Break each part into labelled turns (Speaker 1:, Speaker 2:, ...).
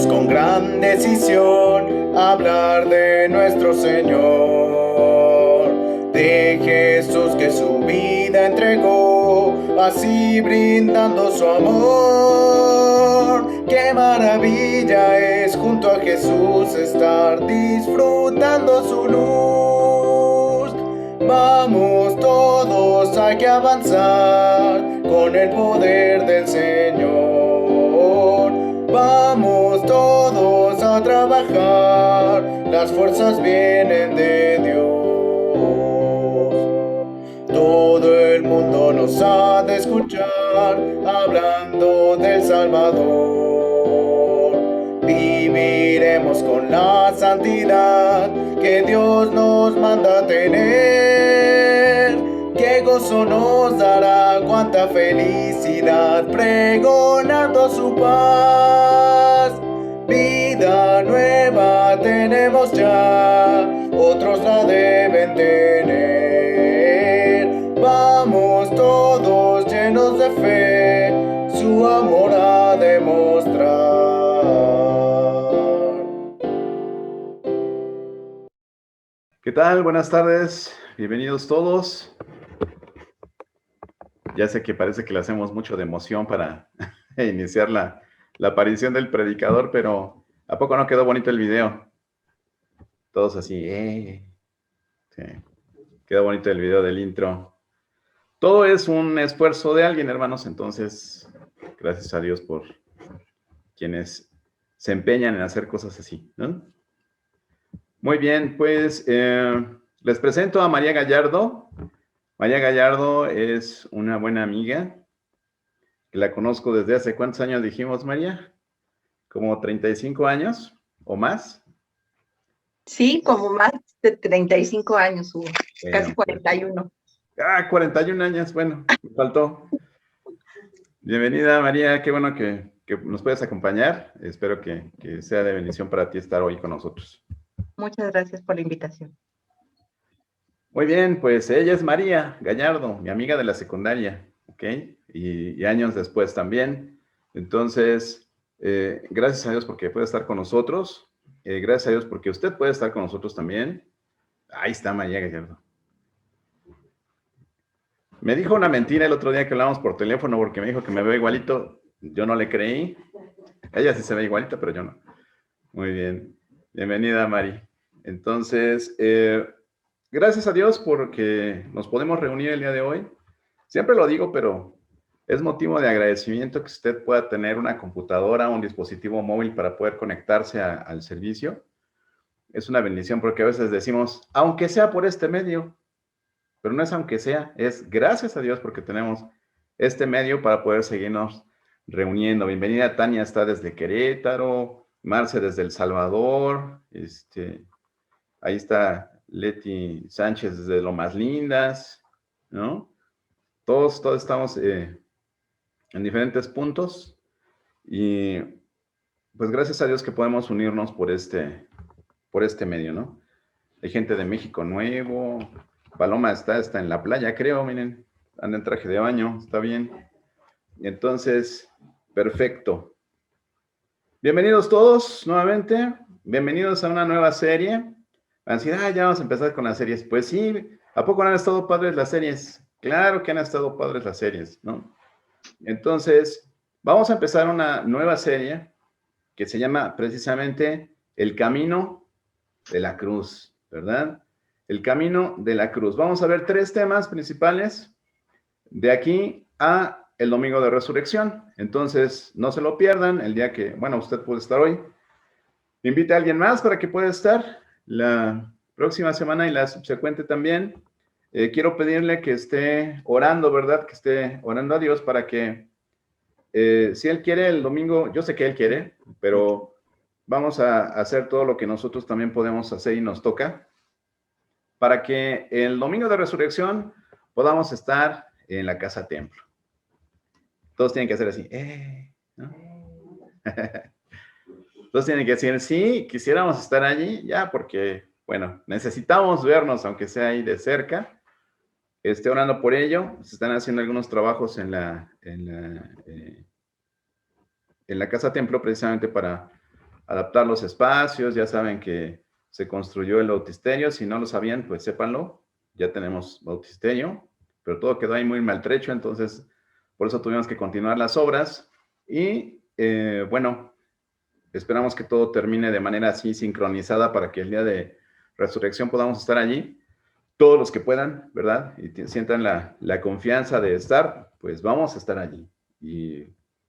Speaker 1: Vamos con gran decisión a hablar de nuestro Señor, de Jesús que su vida entregó, así brindando su amor. Qué maravilla es junto a Jesús estar disfrutando su luz. Vamos todos, hay que avanzar con el poder del Señor. Vamos todos a trabajar, las fuerzas vienen de Dios. Todo el mundo nos ha de escuchar hablando del Salvador. Viviremos con la santidad que Dios nos manda tener. Qué gozo nos dará, cuánta felicidad, pregonando su paz. Vida nueva tenemos ya, otros la deben tener. Vamos todos llenos de fe, su amor a demostrar.
Speaker 2: ¿Qué tal? Buenas tardes, bienvenidos todos. Ya sé que parece que le hacemos mucho de emoción para iniciar la aparición del predicador, pero ¿a poco no quedó bonito el video? Todos así, Sí, quedó bonito el video del intro. Todo es un esfuerzo de alguien, hermanos, entonces, gracias a Dios por quienes se empeñan en hacer cosas así, ¿no? Muy bien, pues les presento a María Gallardo. María Gallardo es una buena amiga, que la conozco desde hace, ¿cuántos años dijimos, María? ¿Como 35 años o más?
Speaker 3: Sí, como más de 35 años hubo, casi
Speaker 2: Pues,
Speaker 3: 41.
Speaker 2: 41 años, bueno, me faltó. Bienvenida, María, qué bueno que nos puedes acompañar. Espero que sea de bendición para ti estar hoy con nosotros.
Speaker 3: Muchas gracias por la invitación.
Speaker 2: Muy bien, pues ella es María Gallardo, mi amiga de la secundaria, ¿ok? Y años después también. Entonces, gracias a Dios porque puede estar con nosotros. Gracias a Dios porque usted puede estar con nosotros también. Ahí está María Gallardo. Me dijo una mentira el otro día que hablamos por teléfono porque me dijo que me veo igualito. Yo no le creí. Ella sí se ve igualita, pero yo no. Muy bien. Bienvenida, Mari. Entonces, gracias a Dios porque nos podemos reunir el día de hoy. Siempre lo digo, pero es motivo de agradecimiento que usted pueda tener una computadora, un dispositivo móvil para poder conectarse al servicio. Es una bendición porque a veces decimos, aunque sea por este medio, pero no es aunque sea, es gracias a Dios porque tenemos este medio para poder seguirnos reuniendo. Bienvenida, Tania está desde Querétaro, Marce desde El Salvador, ahí está Leti Sánchez desde Lomas Lindas, ¿no? Todos estamos en diferentes puntos y pues gracias a Dios que podemos unirnos por este medio, ¿no? Hay gente de México Nuevo, Paloma está en la playa, creo, miren, anda en traje de baño, está bien. Entonces, perfecto. Bienvenidos todos nuevamente, bienvenidos a una nueva serie. Van a decir, ya vamos a empezar con las series. Pues sí, ¿a poco no han estado padres las series? Claro que han estado padres las series, ¿no? Entonces, vamos a empezar una nueva serie que se llama precisamente El Camino de la Cruz, ¿verdad? El Camino de la Cruz. Vamos a ver 3 temas principales de aquí a el Domingo de Resurrección. Entonces, no se lo pierdan el día que, bueno, usted puede estar hoy. Invite a alguien más para que pueda estar la próxima semana y la subsecuente también. Quiero pedirle que esté orando, ¿verdad? Que esté orando a Dios para que, si Él quiere el domingo, yo sé que Él quiere, pero vamos a hacer todo lo que nosotros también podemos hacer y nos toca para que el Domingo de Resurrección podamos estar en la casa templo. Todos tienen que hacer así, ¿no? Todos tienen que decir, sí, quisiéramos estar allí, ya, porque, bueno, necesitamos vernos, aunque sea ahí de cerca. Esté orando por ello. Se están haciendo algunos trabajos en la casa templo precisamente para adaptar los espacios. Ya saben que se construyó el bautisterio. Si no lo sabían, pues sépanlo. Ya tenemos bautisterio, pero todo quedó ahí muy maltrecho, entonces por eso tuvimos que continuar las obras. Y bueno, esperamos que todo termine de manera así sincronizada para que el día de resurrección podamos estar allí. Todos los que puedan, ¿verdad? Y sientan la confianza de estar, pues vamos a estar allí. Y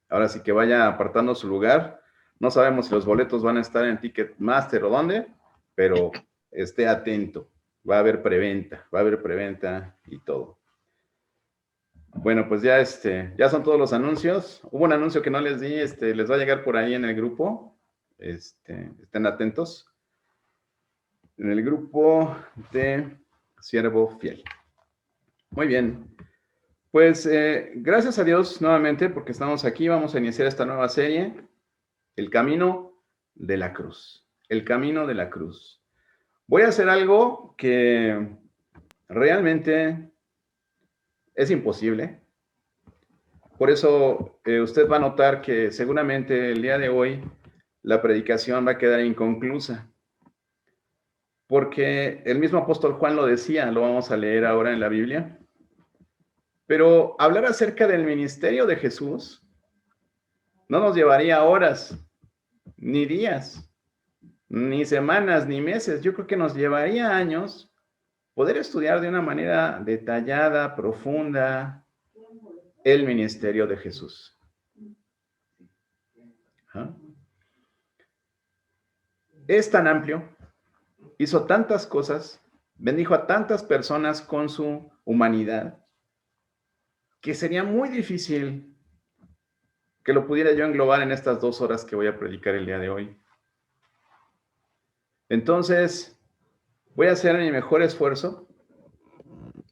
Speaker 2: ahora sí que vaya apartando su lugar. No sabemos si los boletos van a estar en Ticketmaster o dónde, pero esté atento. Va a haber preventa y todo. Bueno, pues ya, ya son todos los anuncios. Hubo un anuncio que no les di, les va a llegar por ahí en el grupo. Estén atentos. En el grupo de Siervo Fiel. Muy bien. Pues gracias a Dios nuevamente porque estamos aquí. Vamos a iniciar esta nueva serie, El Camino de la Cruz. El Camino de la Cruz. Voy a hacer algo que realmente es imposible. Por eso usted va a notar que seguramente el día de hoy la predicación va a quedar inconclusa. Porque el mismo apóstol Juan lo decía, lo vamos a leer ahora en la Biblia. Pero hablar acerca del ministerio de Jesús no nos llevaría horas, ni días, ni semanas, ni meses. Yo creo que nos llevaría años poder estudiar de una manera detallada, profunda, el ministerio de Jesús. ¿Ah? Es tan amplio, hizo tantas cosas, bendijo a tantas personas con su humanidad, que sería muy difícil que lo pudiera yo englobar en estas 2 horas que voy a predicar el día de hoy. Entonces, voy a hacer mi mejor esfuerzo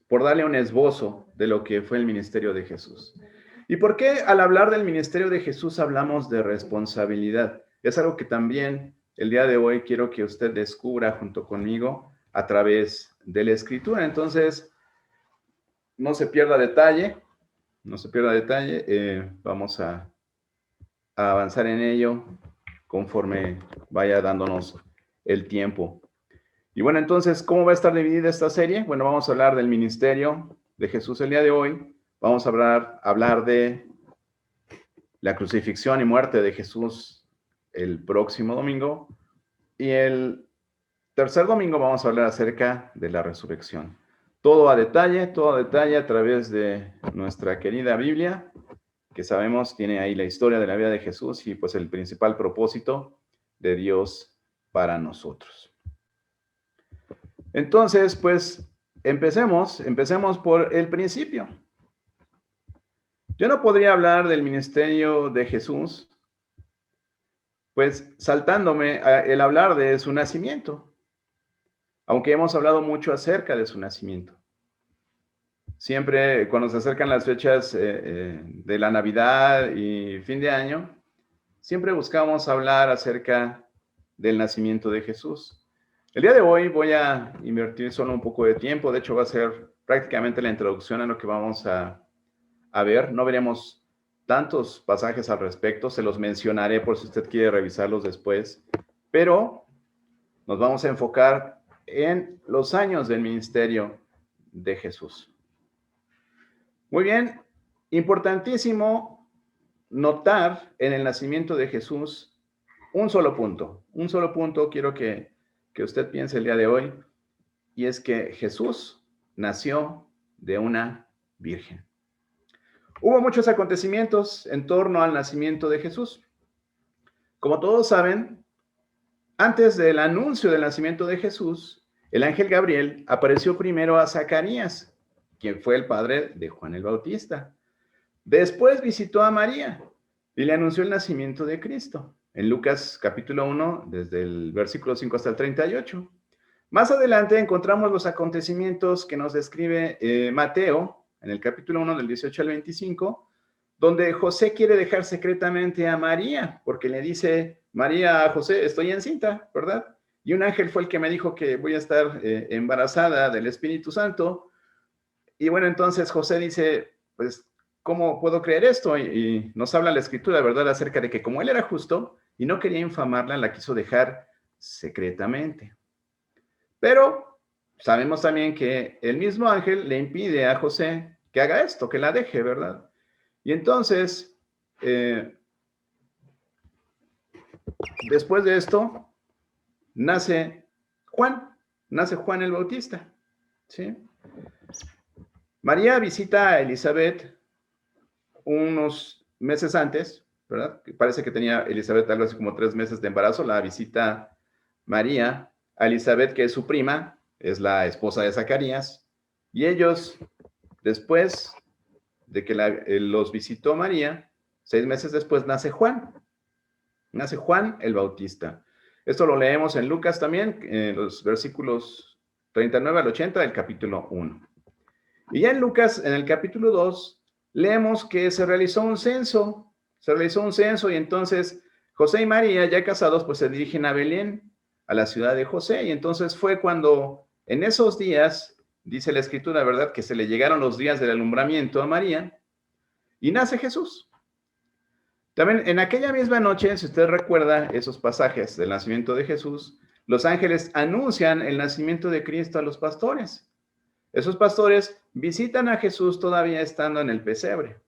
Speaker 2: por darle un esbozo de lo que fue el ministerio de Jesús. ¿Y por qué al hablar del ministerio de Jesús hablamos de responsabilidad? Es algo que también el día de hoy quiero que usted descubra junto conmigo a través de la Escritura. Entonces, no se pierda detalle, vamos a avanzar en ello conforme vaya dándonos el tiempo. Y bueno, entonces, ¿cómo va a estar dividida esta serie? Bueno, vamos a hablar del ministerio de Jesús el día de hoy. Vamos a hablar de la crucifixión y muerte de Jesús el próximo domingo. Y el tercer domingo vamos a hablar acerca de la resurrección. Todo a detalle a través de nuestra querida Biblia, que sabemos tiene ahí la historia de la vida de Jesús y pues el principal propósito de Dios para nosotros. Entonces, pues empecemos por el principio. Yo no podría hablar del ministerio de Jesús, pues saltándome el hablar de su nacimiento, aunque hemos hablado mucho acerca de su nacimiento. Siempre cuando se acercan las fechas de la Navidad y fin de año, siempre buscamos hablar acerca del nacimiento de Jesús. El día de hoy voy a invertir solo un poco de tiempo, de hecho va a ser prácticamente la introducción a lo que vamos a ver. No veremos tantos pasajes al respecto, se los mencionaré por si usted quiere revisarlos después, pero nos vamos a enfocar en los años del ministerio de Jesús. Muy bien, importantísimo notar en el nacimiento de Jesús un solo punto quiero que usted piense el día de hoy, y es que Jesús nació de una virgen. Hubo muchos acontecimientos en torno al nacimiento de Jesús. Como todos saben, antes del anuncio del nacimiento de Jesús, el ángel Gabriel apareció primero a Zacarías, quien fue el padre de Juan el Bautista. Después visitó a María y le anunció el nacimiento de Cristo, en Lucas capítulo 1, desde el versículo 5 hasta el 38. Más adelante encontramos los acontecimientos que nos describe Mateo, en el capítulo 1, del 18 al 25, donde José quiere dejar secretamente a María, porque le dice María a José, estoy encinta, ¿verdad? Y un ángel fue el que me dijo que voy a estar embarazada del Espíritu Santo. Y bueno, entonces José dice, pues, ¿cómo puedo creer esto? Y nos habla la Escritura, ¿verdad?, acerca de que como él era justo, y no quería infamarla, la quiso dejar secretamente. Pero sabemos también que el mismo ángel le impide a José que haga esto, que la deje, ¿verdad? Y entonces, después de esto, nace Juan el Bautista, ¿sí? María visita a Elizabeth unos meses antes, ¿verdad? Parece que tenía Elizabeth algo así como 3 meses de embarazo. La visita María a Elizabeth, que es su prima, es la esposa de Zacarías, y ellos, después de que los visitó María, 6 meses después nace Juan el Bautista. Esto lo leemos en Lucas también, en los versículos 39 al 80 del capítulo 1. Y ya en Lucas, en el capítulo 2, leemos que se realizó un censo, y entonces José y María, ya casados, pues se dirigen a Belén, a la ciudad de José, y entonces fue cuando en esos días, dice la Escritura, ¿verdad?, que se le llegaron los días del alumbramiento a María, y nace Jesús. También en aquella misma noche, si usted recuerda esos pasajes del nacimiento de Jesús, los ángeles anuncian el nacimiento de Cristo a los pastores. Esos pastores visitan a Jesús todavía estando en el pesebre.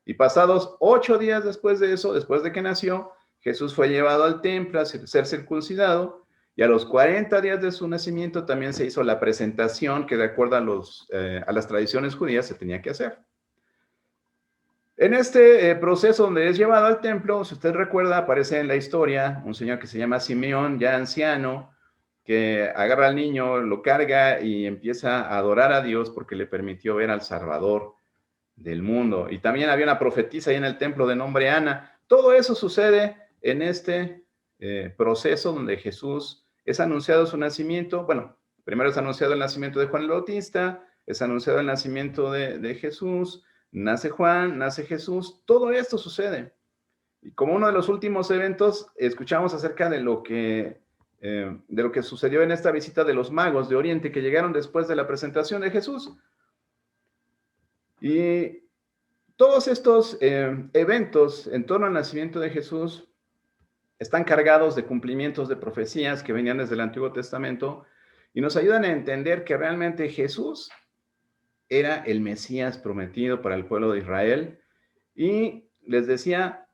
Speaker 2: Y pasados 8 días después de eso, después de que nació, Jesús fue llevado al templo a ser circuncidado, y a los 40 días de su nacimiento también se hizo la presentación que de acuerdo a las tradiciones judías se tenía que hacer. En este proceso donde es llevado al templo, si usted recuerda, aparece en la historia un señor que se llama Simeón, ya anciano, que agarra al niño, lo carga y empieza a adorar a Dios porque le permitió ver al Salvador del mundo. Y también había una profetisa ahí en el templo de nombre Ana. Todo eso sucede en este proceso donde Jesús es anunciado su nacimiento. Bueno, primero es anunciado el nacimiento de Juan el Bautista, es anunciado el nacimiento de Jesús, nace Juan, nace Jesús. Todo esto sucede. Y como uno de los últimos eventos, escuchamos acerca de lo que sucedió en esta visita de los magos de Oriente que llegaron después de la presentación de Jesús. Y todos estos eventos en torno al nacimiento de Jesús están cargados de cumplimientos de profecías que venían desde el Antiguo Testamento y nos ayudan a entender que realmente Jesús era el Mesías prometido para el pueblo de Israel. Y les decía,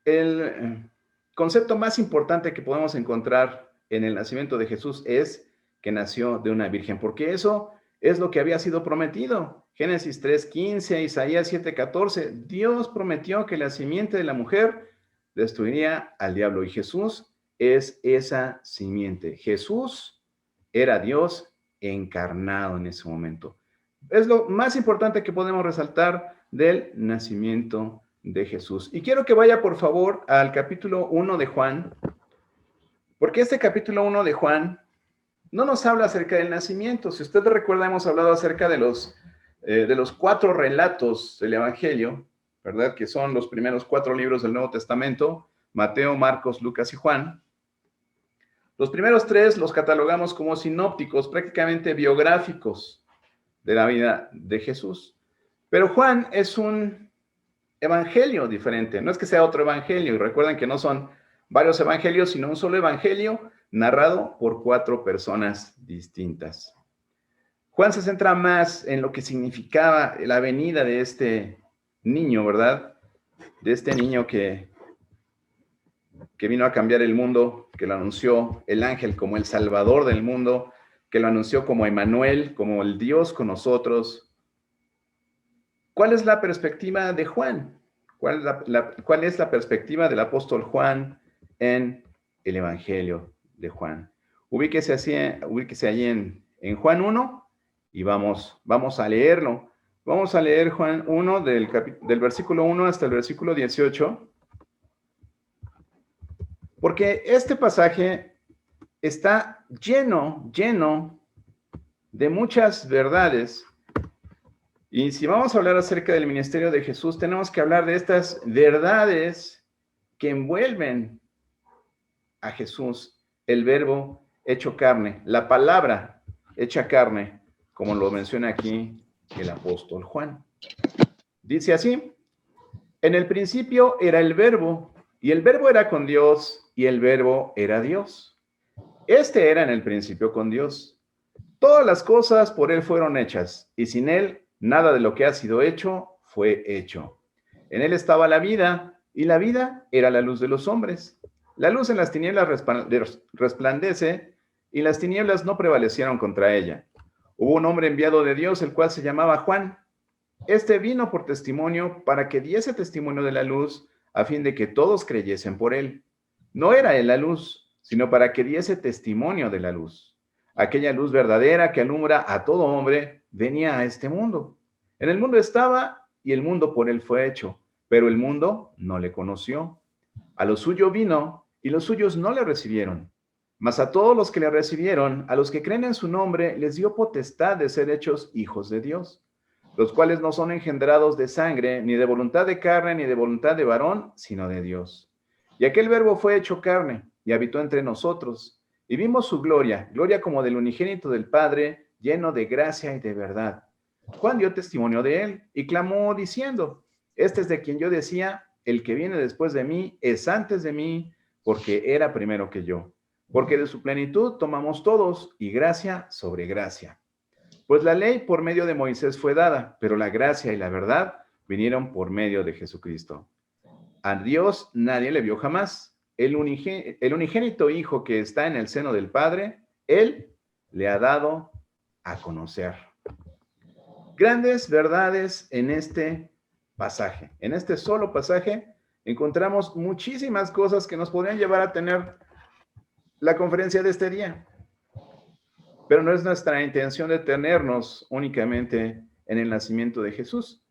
Speaker 2: el concepto más importante que podemos encontrar en el nacimiento de Jesús es que nació de una virgen, porque eso es lo que había sido prometido. Génesis 3:15, Isaías 7:14, Dios prometió que la simiente de la mujer destruiría al diablo, y Jesús es esa simiente. Jesús era Dios encarnado en ese momento. Es lo más importante que podemos resaltar del nacimiento de Jesús. Y quiero que vaya, por favor, al capítulo 1 de Juan, porque este capítulo 1 de Juan no nos habla acerca del nacimiento. Si usted recuerda, hemos hablado acerca de los 4 relatos del Evangelio, ¿verdad? Que son los primeros 4 libros del Nuevo Testamento: Mateo, Marcos, Lucas y Juan. Los primeros 3 los catalogamos como sinópticos, prácticamente biográficos de la vida de Jesús. Pero Juan es un evangelio diferente. No es que sea otro evangelio. Y recuerden que no son varios evangelios, sino un solo evangelio narrado por 4 personas distintas. Juan se centra más en lo que significaba la venida de este niño, ¿verdad? De este niño que vino a cambiar el mundo, que lo anunció el ángel como el Salvador del mundo, que lo anunció como Emmanuel, como el Dios con nosotros. ¿Cuál es la perspectiva de Juan? ¿Cuál es la perspectiva del apóstol Juan en el Evangelio de Juan? Ubíquese allí en Juan 1 y vamos a leerlo. Vamos a leer Juan 1 del versículo 1 hasta el versículo 18, porque este pasaje está lleno de muchas verdades. Y si vamos a hablar acerca del ministerio de Jesús, tenemos que hablar de estas verdades que envuelven a Jesús, el verbo hecho carne, la palabra hecha carne, como lo menciona aquí el apóstol Juan. Dice así: en el principio era el verbo, Y el verbo era con Dios, y el verbo era Dios. Este era en el principio con Dios. Todas las cosas por él fueron hechas, y sin él nada de lo que ha sido hecho fue hecho. En él estaba la vida, y la vida era la luz de los hombres. La luz en las tinieblas resplandece, y las tinieblas no prevalecieron contra ella. Hubo un hombre enviado de Dios, el cual se llamaba Juan. Este vino por testimonio para que diese testimonio de la luz, a fin de que todos creyesen por él. No era él la luz, sino para que diese testimonio de la luz. Aquella luz verdadera que alumbra a todo hombre venía a este mundo. En el mundo estaba, y el mundo por él fue hecho, pero el mundo no le conoció. A lo suyo vino, y los suyos no le recibieron. Mas a todos los que le recibieron, a los que creen en su nombre, les dio potestad de ser hechos hijos de Dios, los cuales no son engendrados de sangre, ni de voluntad de carne, ni de voluntad de varón, sino de Dios. Y aquel verbo fue hecho carne, y habitó entre nosotros, y vimos su gloria, gloria como del unigénito del Padre, lleno de gracia y de verdad. Juan dio testimonio de él, y clamó diciendo, este es de quien yo decía, el que viene después de mí es antes de mí, porque era primero que yo. Porque de su plenitud tomamos todos, y gracia sobre gracia. Pues la ley por medio de Moisés fue dada, pero la gracia y la verdad vinieron por medio de Jesucristo. A Dios nadie le vio jamás. El unigénito Hijo que está en el seno del Padre, Él le ha dado a conocer. Grandes verdades en este pasaje. En este solo pasaje encontramos muchísimas cosas que nos podrían llevar a tener la conferencia de este día. Pero no es nuestra intención detenernos únicamente en el nacimiento de Jesús.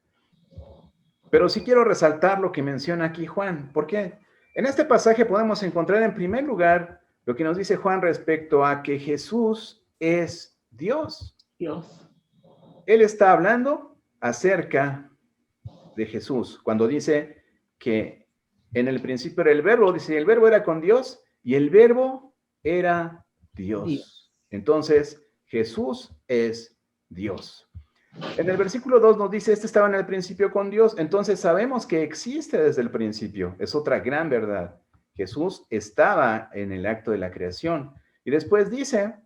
Speaker 2: Pero sí quiero resaltar lo que menciona aquí Juan. ¿Por qué? En este pasaje podemos encontrar en primer lugar lo que nos dice Juan respecto a que Jesús es Dios.
Speaker 4: Dios.
Speaker 2: Él está hablando acerca de Jesús. Cuando dice que en el principio era el verbo, dice, el verbo era con Dios y el verbo era Dios. Entonces, Jesús es Dios. En el versículo 2 nos dice, este estaba en el principio con Dios, entonces sabemos que existe desde el principio. Es otra gran verdad. Jesús estaba en el acto de la creación. Y después dice,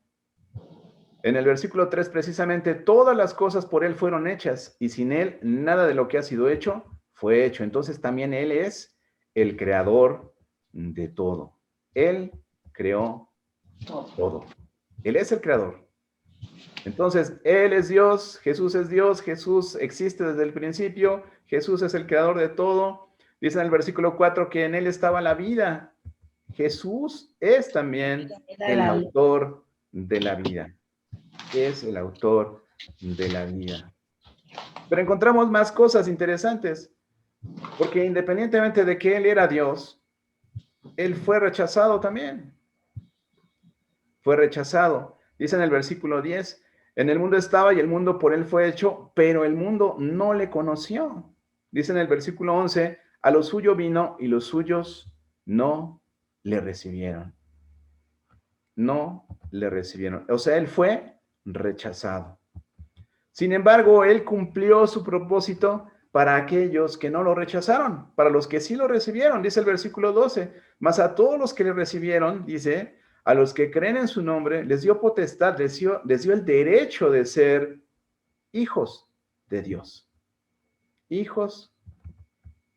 Speaker 2: en el versículo 3 precisamente, todas las cosas por Él fueron hechas, y sin Él nada de lo que ha sido hecho fue hecho. Entonces también Él es el creador de todo. Él creó todo. Él es el creador. Entonces, Él es Dios, Jesús existe desde el principio, Jesús es el creador de todo. Dice en el versículo 4 que en Él estaba la vida. Jesús es también el autor de la vida. Es el autor de la vida. Pero encontramos más cosas interesantes, porque independientemente de que Él era Dios, Él fue rechazado también. Fue rechazado. Dice en el versículo 10, en el mundo estaba y el mundo por Él fue hecho, pero el mundo no le conoció. Dice en el versículo 11, a lo suyo vino y los suyos no le recibieron. No le recibieron. O sea, Él fue rechazado. Sin embargo, Él cumplió su propósito para aquellos que no lo rechazaron, para los que sí lo recibieron. Dice el versículo 12, mas a todos los que le recibieron, dice, a los que creen en su nombre, les dio potestad, les dio el derecho de ser hijos de Dios. Hijos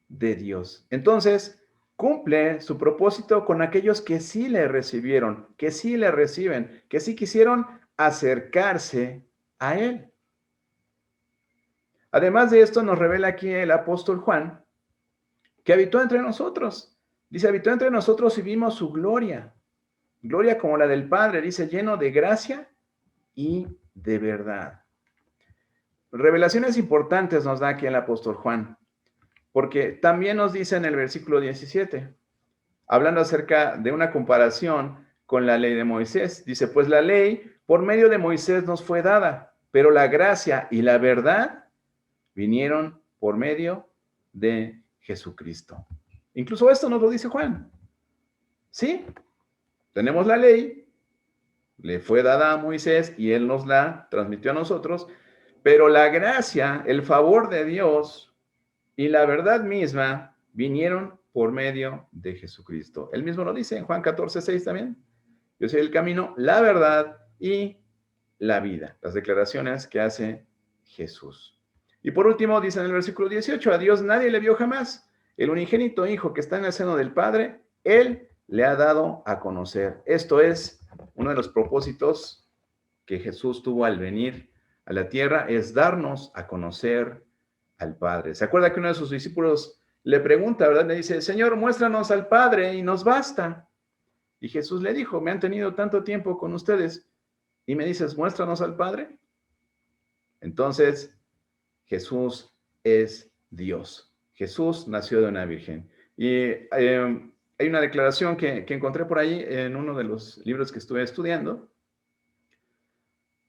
Speaker 2: de Dios. Entonces, cumple su propósito con aquellos que sí le recibieron, que sí le reciben, que sí quisieron acercarse a Él. Además de esto, nos revela aquí el apóstol Juan, que habitó entre nosotros. Dice, habitó entre nosotros y vimos su gloria. Gloria como la del Padre, dice, lleno de gracia y de verdad. Revelaciones importantes nos da aquí el apóstol Juan, porque también nos dice en el versículo 17, hablando acerca de una comparación con la ley de Moisés, dice, pues la ley por medio de Moisés nos fue dada, pero la gracia y la verdad vinieron por medio de Jesucristo. Incluso esto nos lo dice Juan. ¿Sí? Tenemos la ley, le fue dada a Moisés y él nos la transmitió a nosotros, pero la gracia, el favor de Dios y la verdad misma vinieron por medio de Jesucristo. Él mismo lo dice en Juan 14:6 también. Yo soy el camino, la verdad y la vida. Las declaraciones que hace Jesús. Y por último, dice en el versículo 18, a Dios nadie le vio jamás. El unigénito Hijo que está en el seno del Padre, Él le ha dado a conocer. Esto es uno de los propósitos que Jesús tuvo al venir a la tierra, es darnos a conocer al Padre. ¿Se acuerda que uno de sus discípulos le pregunta, verdad? Le dice, Señor, muéstranos al Padre y nos basta. Y Jesús le dijo, me han tenido tanto tiempo con ustedes y me dices, muéstranos al Padre. Entonces, Jesús es Dios. Jesús nació de una virgen. Y hay una declaración que encontré por ahí en uno de los libros que estuve estudiando,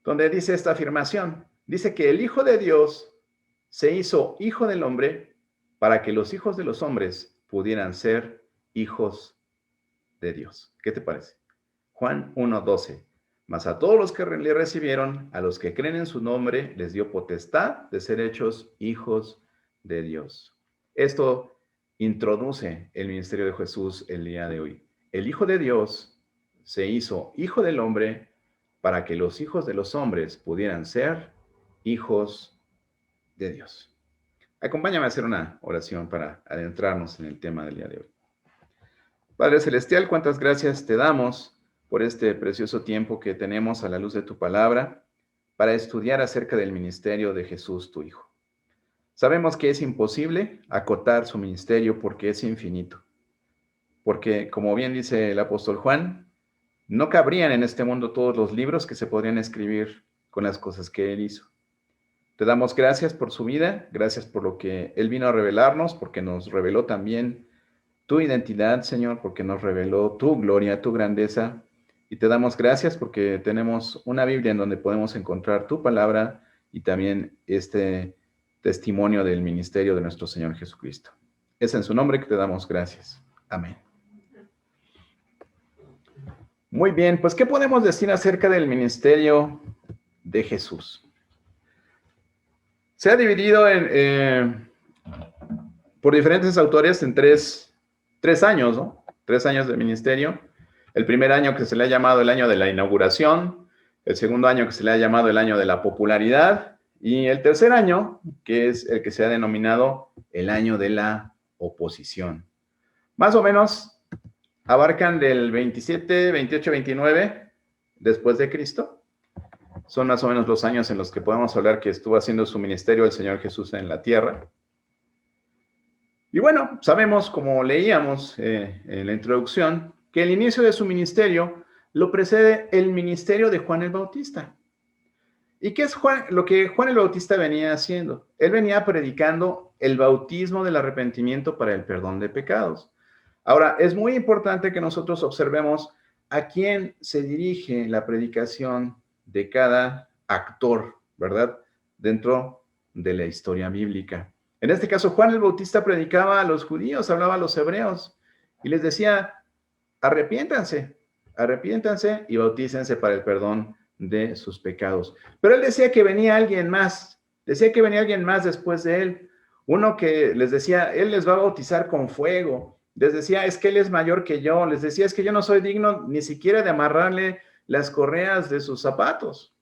Speaker 2: donde dice esta afirmación. Dice que el Hijo de Dios se hizo hijo del hombre para que los hijos de los hombres pudieran ser hijos de Dios. ¿Qué te parece? Juan 1:12. Mas a todos los que le recibieron, a los que creen en su nombre, les dio potestad de ser hechos hijos de Dios. Esto introduce el ministerio de Jesús el día de hoy. El Hijo de Dios se hizo hijo del hombre para que los hijos de los hombres pudieran ser hijos de Dios. Acompáñame a hacer una oración para adentrarnos en el tema del día de hoy. Padre Celestial, cuántas gracias te damos por este precioso tiempo que tenemos a la luz de tu palabra para estudiar acerca del ministerio de Jesús, tu Hijo. Sabemos que es imposible acotar su ministerio porque es infinito. Porque, como bien dice el apóstol Juan, no cabrían en este mundo todos los libros que se podrían escribir con las cosas que él hizo. Te damos gracias por su vida, gracias por lo que él vino a revelarnos, porque nos reveló también tu identidad, Señor, porque nos reveló tu gloria, tu grandeza. Y te damos gracias porque tenemos una Biblia en donde podemos encontrar tu palabra y también este testimonio del ministerio de nuestro Señor Jesucristo. Es en su nombre que te damos gracias. Amén. Muy bien, pues ¿qué podemos decir acerca del ministerio de Jesús? Se ha dividido por diferentes autores en tres años, ¿no? 3 años de ministerio. El primer año que se le ha llamado el año de la inauguración, el segundo año que se le ha llamado el año de la popularidad y el tercer año, que es el que se ha denominado el año de la oposición. Más o menos abarcan del 27, 28, 29 después de Cristo. Son más o menos los años en los que podemos hablar que estuvo haciendo su ministerio el Señor Jesús en la tierra. Y bueno, sabemos, como leíamos en la introducción, que el inicio de su ministerio lo precede el ministerio de Juan el Bautista. ¿Y qué es lo que Juan el Bautista venía haciendo? Él venía predicando el bautismo del arrepentimiento para el perdón de pecados. Ahora, es muy importante que nosotros observemos a quién se dirige la predicación de cada actor, ¿verdad? Dentro de la historia bíblica. En este caso, Juan el Bautista predicaba a los judíos, hablaba a los hebreos y les decía, arrepiéntanse y bautícense para el perdón de sus pecados. Pero él decía que venía alguien más después de él, uno que les decía, él les va a bautizar con fuego, les decía, es que él es mayor que yo, les decía, es que yo no soy digno ni siquiera de amarrarle las correas de sus zapatos.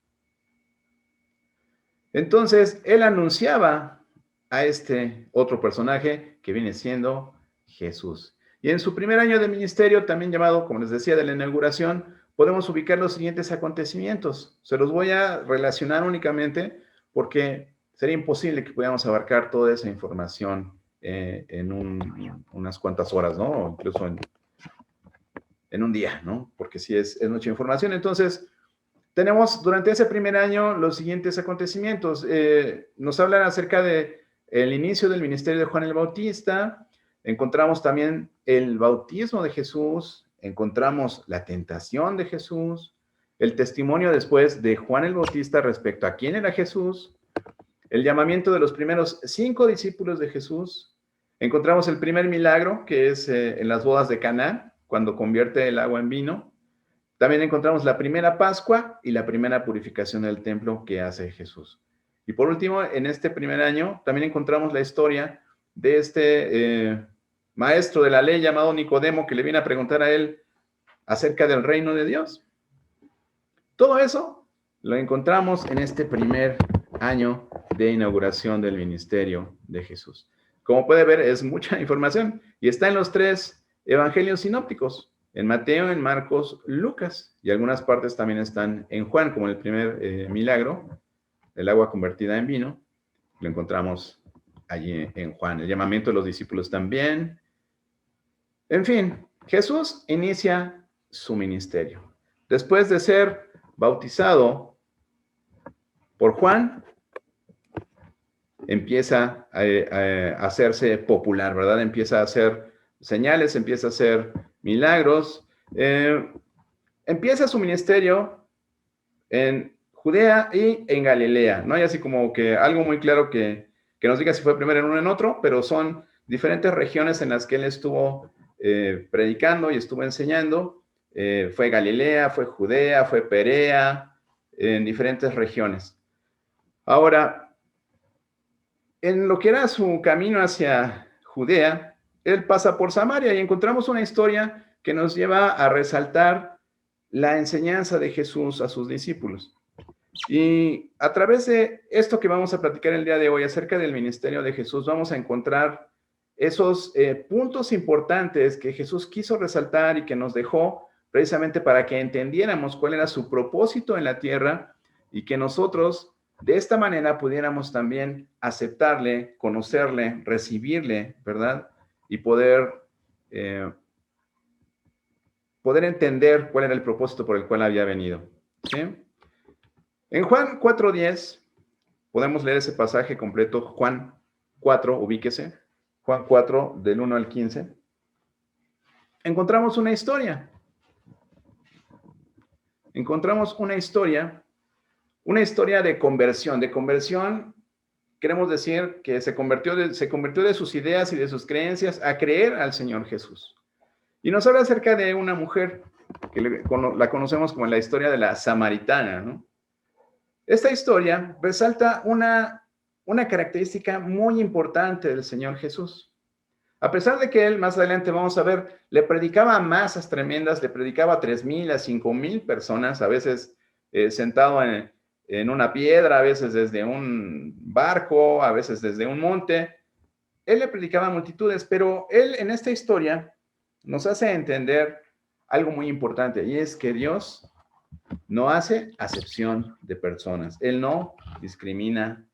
Speaker 2: Entonces, él anunciaba a este otro personaje que viene siendo Jesús. Y en su primer año de ministerio, también llamado, como les decía, de la inauguración, podemos ubicar los siguientes acontecimientos. Se los voy a relacionar únicamente porque sería imposible que pudiéramos abarcar toda esa información en unas cuantas horas, ¿no? O incluso en un día, ¿no? Porque sí es mucha información. Entonces, tenemos durante ese primer año los siguientes acontecimientos. Nos hablan acerca de el inicio del ministerio de Juan el Bautista. Encontramos también el bautismo de Jesús, encontramos la tentación de Jesús, el testimonio después de Juan el Bautista respecto a quién era Jesús, el llamamiento de los primeros 5 discípulos de Jesús, encontramos el primer milagro que es en las bodas de Caná, cuando convierte el agua en vino. También encontramos la primera Pascua y la primera purificación del templo que hace Jesús. Y por último, en este primer año, también encontramos la historia de este maestro de la ley llamado Nicodemo que le viene a preguntar a él acerca del reino de Dios. Todo eso lo encontramos en este primer año de inauguración del ministerio de Jesús. Como puede ver, es mucha información y está en los 3 evangelios sinópticos, en Mateo, en Marcos, Lucas, y algunas partes también están en Juan, como el primer milagro, el agua convertida en vino, lo encontramos allí en Juan. El llamamiento de los discípulos también. En fin, Jesús inicia su ministerio. Después de ser bautizado por Juan, empieza a hacerse popular, ¿verdad? Empieza a hacer señales, empieza a hacer milagros. Empieza su ministerio en Judea y en Galilea. No hay así como que algo muy claro que nos diga si fue primero en uno o en otro, pero son diferentes regiones en las que él estuvo predicando y estuvo enseñando. Fue Galilea, fue Judea, fue Perea, en diferentes regiones. Ahora, en lo que era su camino hacia Judea, él pasa por Samaria y encontramos una historia que nos lleva a resaltar la enseñanza de Jesús a sus discípulos. Y a través de esto que vamos a platicar el día de hoy acerca del ministerio de Jesús, vamos a encontrar esos puntos importantes que Jesús quiso resaltar y que nos dejó precisamente para que entendiéramos cuál era su propósito en la tierra y que nosotros de esta manera pudiéramos también aceptarle, conocerle, recibirle, ¿verdad? Y poder entender cuál era el propósito por el cual había venido. ¿Sí? En Juan 4:10, podemos leer ese pasaje completo, Juan 4, ubíquese, Juan 4, del 1 al 15. Encontramos una historia. Encontramos una historia de conversión. De conversión, queremos decir que se convirtió de sus ideas y de sus creencias a creer al Señor Jesús. Y nos habla acerca de una mujer que la conocemos como la historia de la samaritana, ¿no? Esta historia resalta una característica muy importante del Señor Jesús. A pesar de que él, más adelante vamos a ver, le predicaba a masas tremendas, le predicaba a 3,000, a 5,000 personas, a veces sentado en una piedra, a veces desde un barco, a veces desde un monte. Él le predicaba a multitudes, pero él en esta historia nos hace entender algo muy importante, y es que Dios no hace acepción de personas. Él no discrimina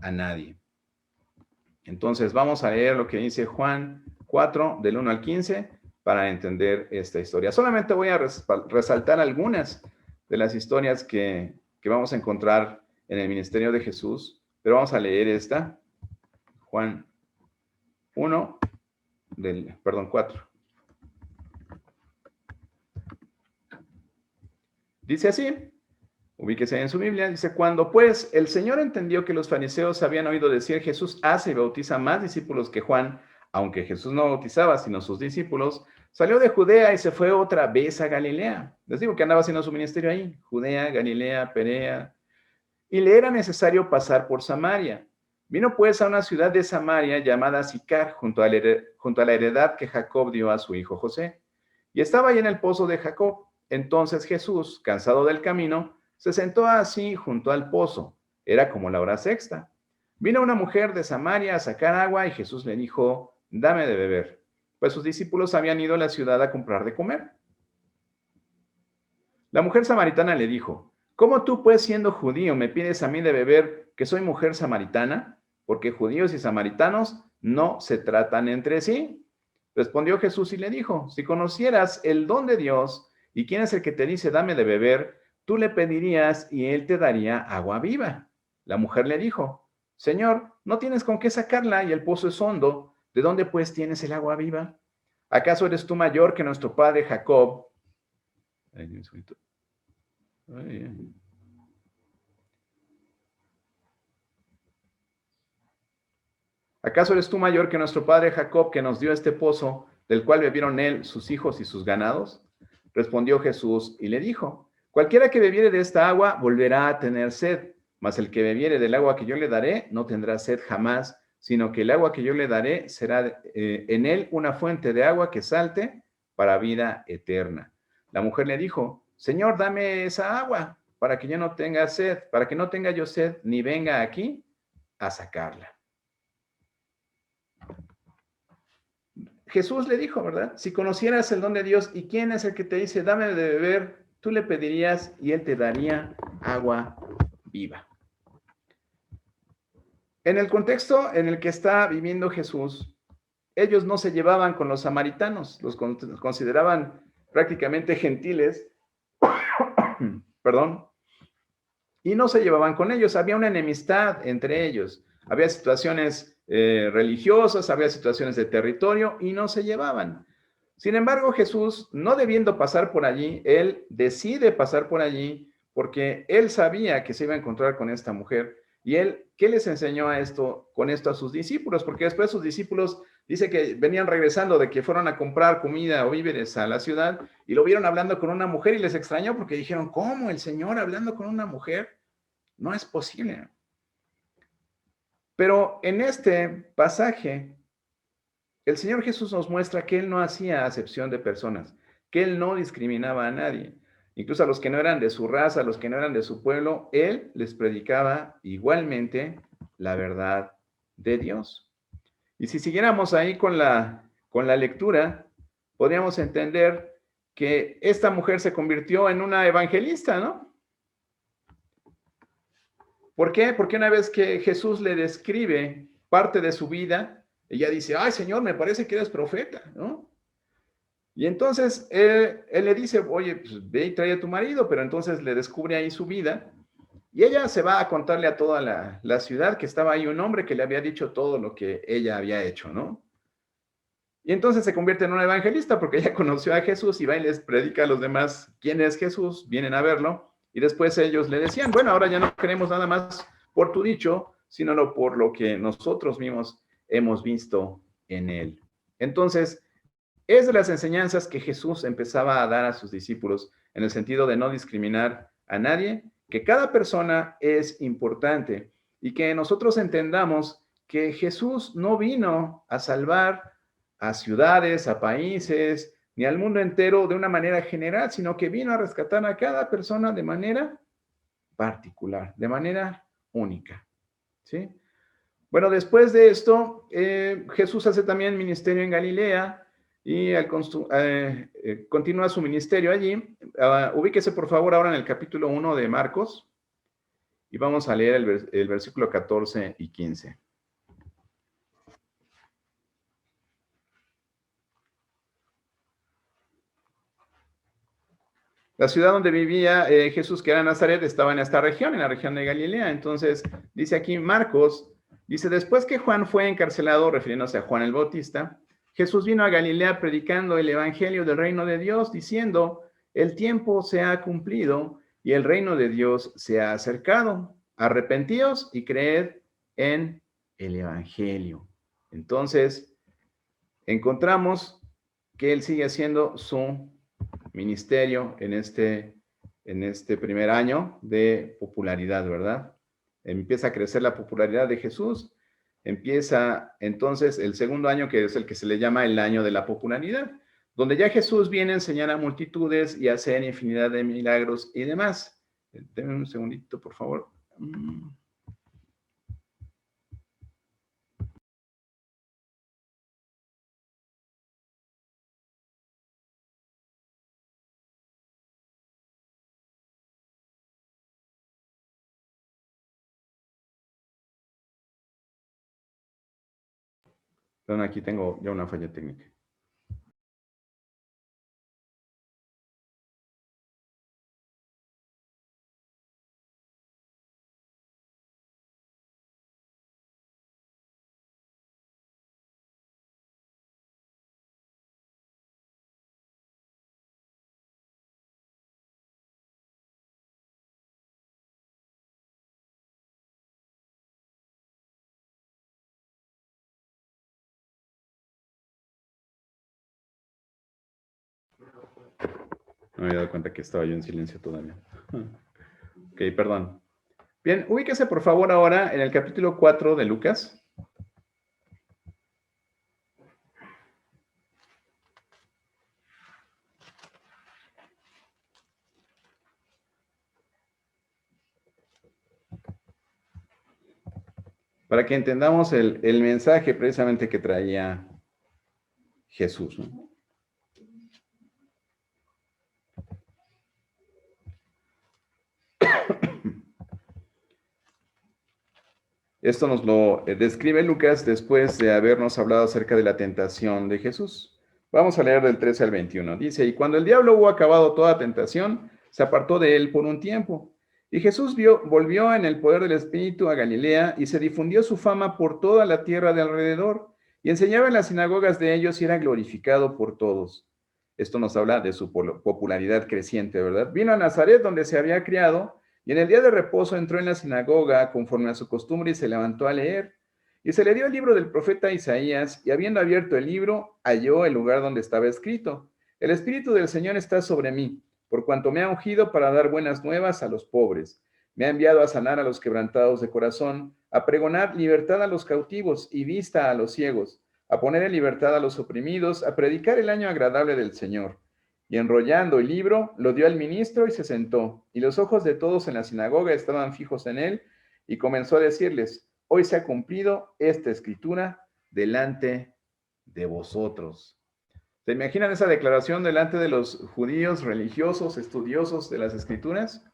Speaker 2: a nadie. Entonces, vamos a leer lo que dice Juan 4, del 1 al 15, para entender esta historia. Solamente voy a resaltar algunas de las historias que vamos a encontrar en el ministerio de Jesús, pero vamos a leer esta, Juan 4. Dice así, ubíquese en su Biblia, dice: cuando pues el Señor entendió que los fariseos habían oído decir, Jesús hace y bautiza más discípulos que Juan, aunque Jesús no bautizaba sino sus discípulos, salió de Judea y se fue otra vez a Galilea. Les digo que andaba haciendo su ministerio ahí, Judea, Galilea, Perea, y le era necesario pasar por Samaria. Vino pues a una ciudad de Samaria llamada Sicar, junto a la heredad que Jacob dio a su hijo José, y estaba ahí en el pozo de Jacob. Entonces Jesús, cansado del camino, se sentó así junto al pozo. Era como la hora sexta. Vino una mujer de Samaria a sacar agua y Jesús le dijo, dame de beber, pues sus discípulos habían ido a la ciudad a comprar de comer. La mujer samaritana le dijo, ¿cómo tú, pues, siendo judío, me pides a mí de beber, que soy mujer samaritana? Porque judíos y samaritanos no se tratan entre sí. Respondió Jesús y le dijo, si conocieras el don de Dios y quién es el que te dice, dame de beber, tú le pedirías y él te daría agua viva. La mujer le dijo, Señor, no tienes con qué sacarla y el pozo es hondo. ¿De dónde, pues, tienes el agua viva? ¿Acaso eres tú mayor que nuestro padre Jacob? ¿Acaso eres tú mayor que nuestro padre Jacob, que nos dio este pozo, del cual bebieron él, sus hijos y sus ganados? Respondió Jesús y le dijo, cualquiera que bebiere de esta agua volverá a tener sed, mas el que bebiere del agua que yo le daré no tendrá sed jamás, sino que el agua que yo le daré será en él una fuente de agua que salte para vida eterna. La mujer le dijo, Señor, dame esa agua para que yo no tenga sed, para que no tenga yo sed, ni venga aquí a sacarla. Jesús le dijo, ¿verdad? Si conocieras el don de Dios y quién es el que te dice, dame de beber, tú le pedirías y él te daría agua viva. En el contexto en el que está viviendo Jesús, ellos no se llevaban con los samaritanos, los consideraban prácticamente gentiles, perdón, y no se llevaban con ellos, había una enemistad entre ellos, había situaciones religiosas, había situaciones de territorio y no se llevaban. Sin embargo, Jesús, no debiendo pasar por allí, él decide pasar por allí porque él sabía que se iba a encontrar con esta mujer. Y él, ¿qué les enseñó con esto a sus discípulos? Porque después sus discípulos, dice que venían regresando de que fueron a comprar comida o víveres a la ciudad y lo vieron hablando con una mujer y les extrañó porque dijeron, ¿cómo el Señor hablando con una mujer? No es posible. Pero en este pasaje, el Señor Jesús nos muestra que Él no hacía acepción de personas, que Él no discriminaba a nadie. Incluso a los que no eran de su raza, a los que no eran de su pueblo, Él les predicaba igualmente la verdad de Dios. Y si siguiéramos ahí con la lectura, podríamos entender que esta mujer se convirtió en una evangelista, ¿no? ¿Por qué? Porque una vez que Jesús le describe parte de su vida, ella dice, ay, Señor, me parece que eres profeta, ¿no? Y entonces él le dice, oye, pues ve y trae a tu marido, pero entonces le descubre ahí su vida. Y ella se va a contarle a toda la ciudad que estaba ahí un hombre que le había dicho todo lo que ella había hecho, ¿no? Y entonces se convierte en una evangelista porque ella conoció a Jesús y va y les predica a los demás quién es Jesús, vienen a verlo. Y después ellos le decían, bueno, ahora ya no queremos nada más por tu dicho, sino por lo que nosotros mismos hemos visto en él. Entonces, es de las enseñanzas que Jesús empezaba a dar a sus discípulos en el sentido de no discriminar a nadie, que cada persona es importante y que nosotros entendamos que Jesús no vino a salvar a ciudades, a países, ni al mundo entero de una manera general, sino que vino a rescatar a cada persona de manera particular, de manera única. ¿Sí? Bueno, después de esto, Jesús hace también ministerio en Galilea y continúa su ministerio allí. Ubíquese, por favor, ahora en el capítulo 1 de Marcos y vamos a leer el versículo 14 y 15. La ciudad donde vivía Jesús, que era Nazaret, estaba en esta región, en la región de Galilea. Entonces, dice aquí Marcos, dice, después que Juan fue encarcelado, refiriéndose a Juan el Bautista, Jesús vino a Galilea predicando el evangelio del reino de Dios, diciendo, el tiempo se ha cumplido y el reino de Dios se ha acercado. Arrepentíos y creed en el evangelio. Entonces, encontramos que él sigue haciendo su ministerio en este primer año de popularidad, ¿verdad? Empieza a crecer la popularidad de Jesús, empieza entonces el segundo año, que es el que se le llama el año de la popularidad, donde ya Jesús viene a enseñar a multitudes y a hacer infinidad de milagros y demás. Denme un segundito, por favor. Perdón, aquí tengo ya una falla técnica. No me había dado cuenta que estaba yo en silencio todavía. Ok, perdón. Bien, ubíquese por favor ahora en el capítulo 4 de Lucas. para que entendamos el mensaje precisamente que traía Jesús, ¿no? Esto nos lo describe Lucas después de habernos hablado acerca de la tentación de Jesús. Vamos a leer del 13 al 21. Dice, y cuando el diablo hubo acabado toda tentación, se apartó de él por un tiempo. Y Jesús volvió en el poder del Espíritu a Galilea y se difundió su fama por toda la tierra de alrededor. Y enseñaba en las sinagogas de ellos y era glorificado por todos. Esto nos habla de su popularidad creciente, ¿verdad? Vino a Nazaret, donde se había criado, y en el día de reposo entró en la sinagoga conforme a su costumbre y se levantó a leer. Y se le dio el libro del profeta Isaías, y habiendo abierto el libro, halló el lugar donde estaba escrito: El Espíritu del Señor está sobre mí, por cuanto me ha ungido para dar buenas nuevas a los pobres. Me ha enviado a sanar a los quebrantados de corazón, a pregonar libertad a los cautivos y vista a los ciegos, a poner en libertad a los oprimidos, a predicar el año agradable del Señor. Y enrollando el libro, lo dio al ministro y se sentó. Y los ojos de todos en la sinagoga estaban fijos en él, y comenzó a decirles: Hoy se ha cumplido esta escritura delante de vosotros. ¿Se imaginan esa declaración delante de los judíos religiosos, estudiosos de las escrituras?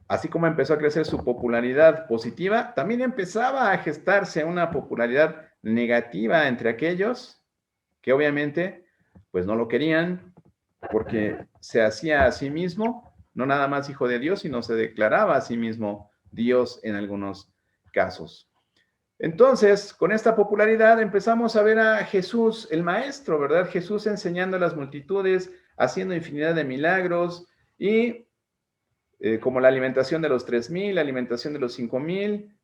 Speaker 2: Así como empezó a crecer su popularidad positiva, también empezaba a gestarse una popularidad negativa entre aquellos que obviamente pues no lo querían, porque se hacía a sí mismo, no nada más hijo de Dios, sino se declaraba a sí mismo Dios en algunos casos. Entonces, con esta popularidad empezamos a ver a Jesús, el maestro, ¿verdad? Jesús enseñando a las multitudes, haciendo infinidad de milagros y como la alimentación de los 3,000, la alimentación de los 5,000,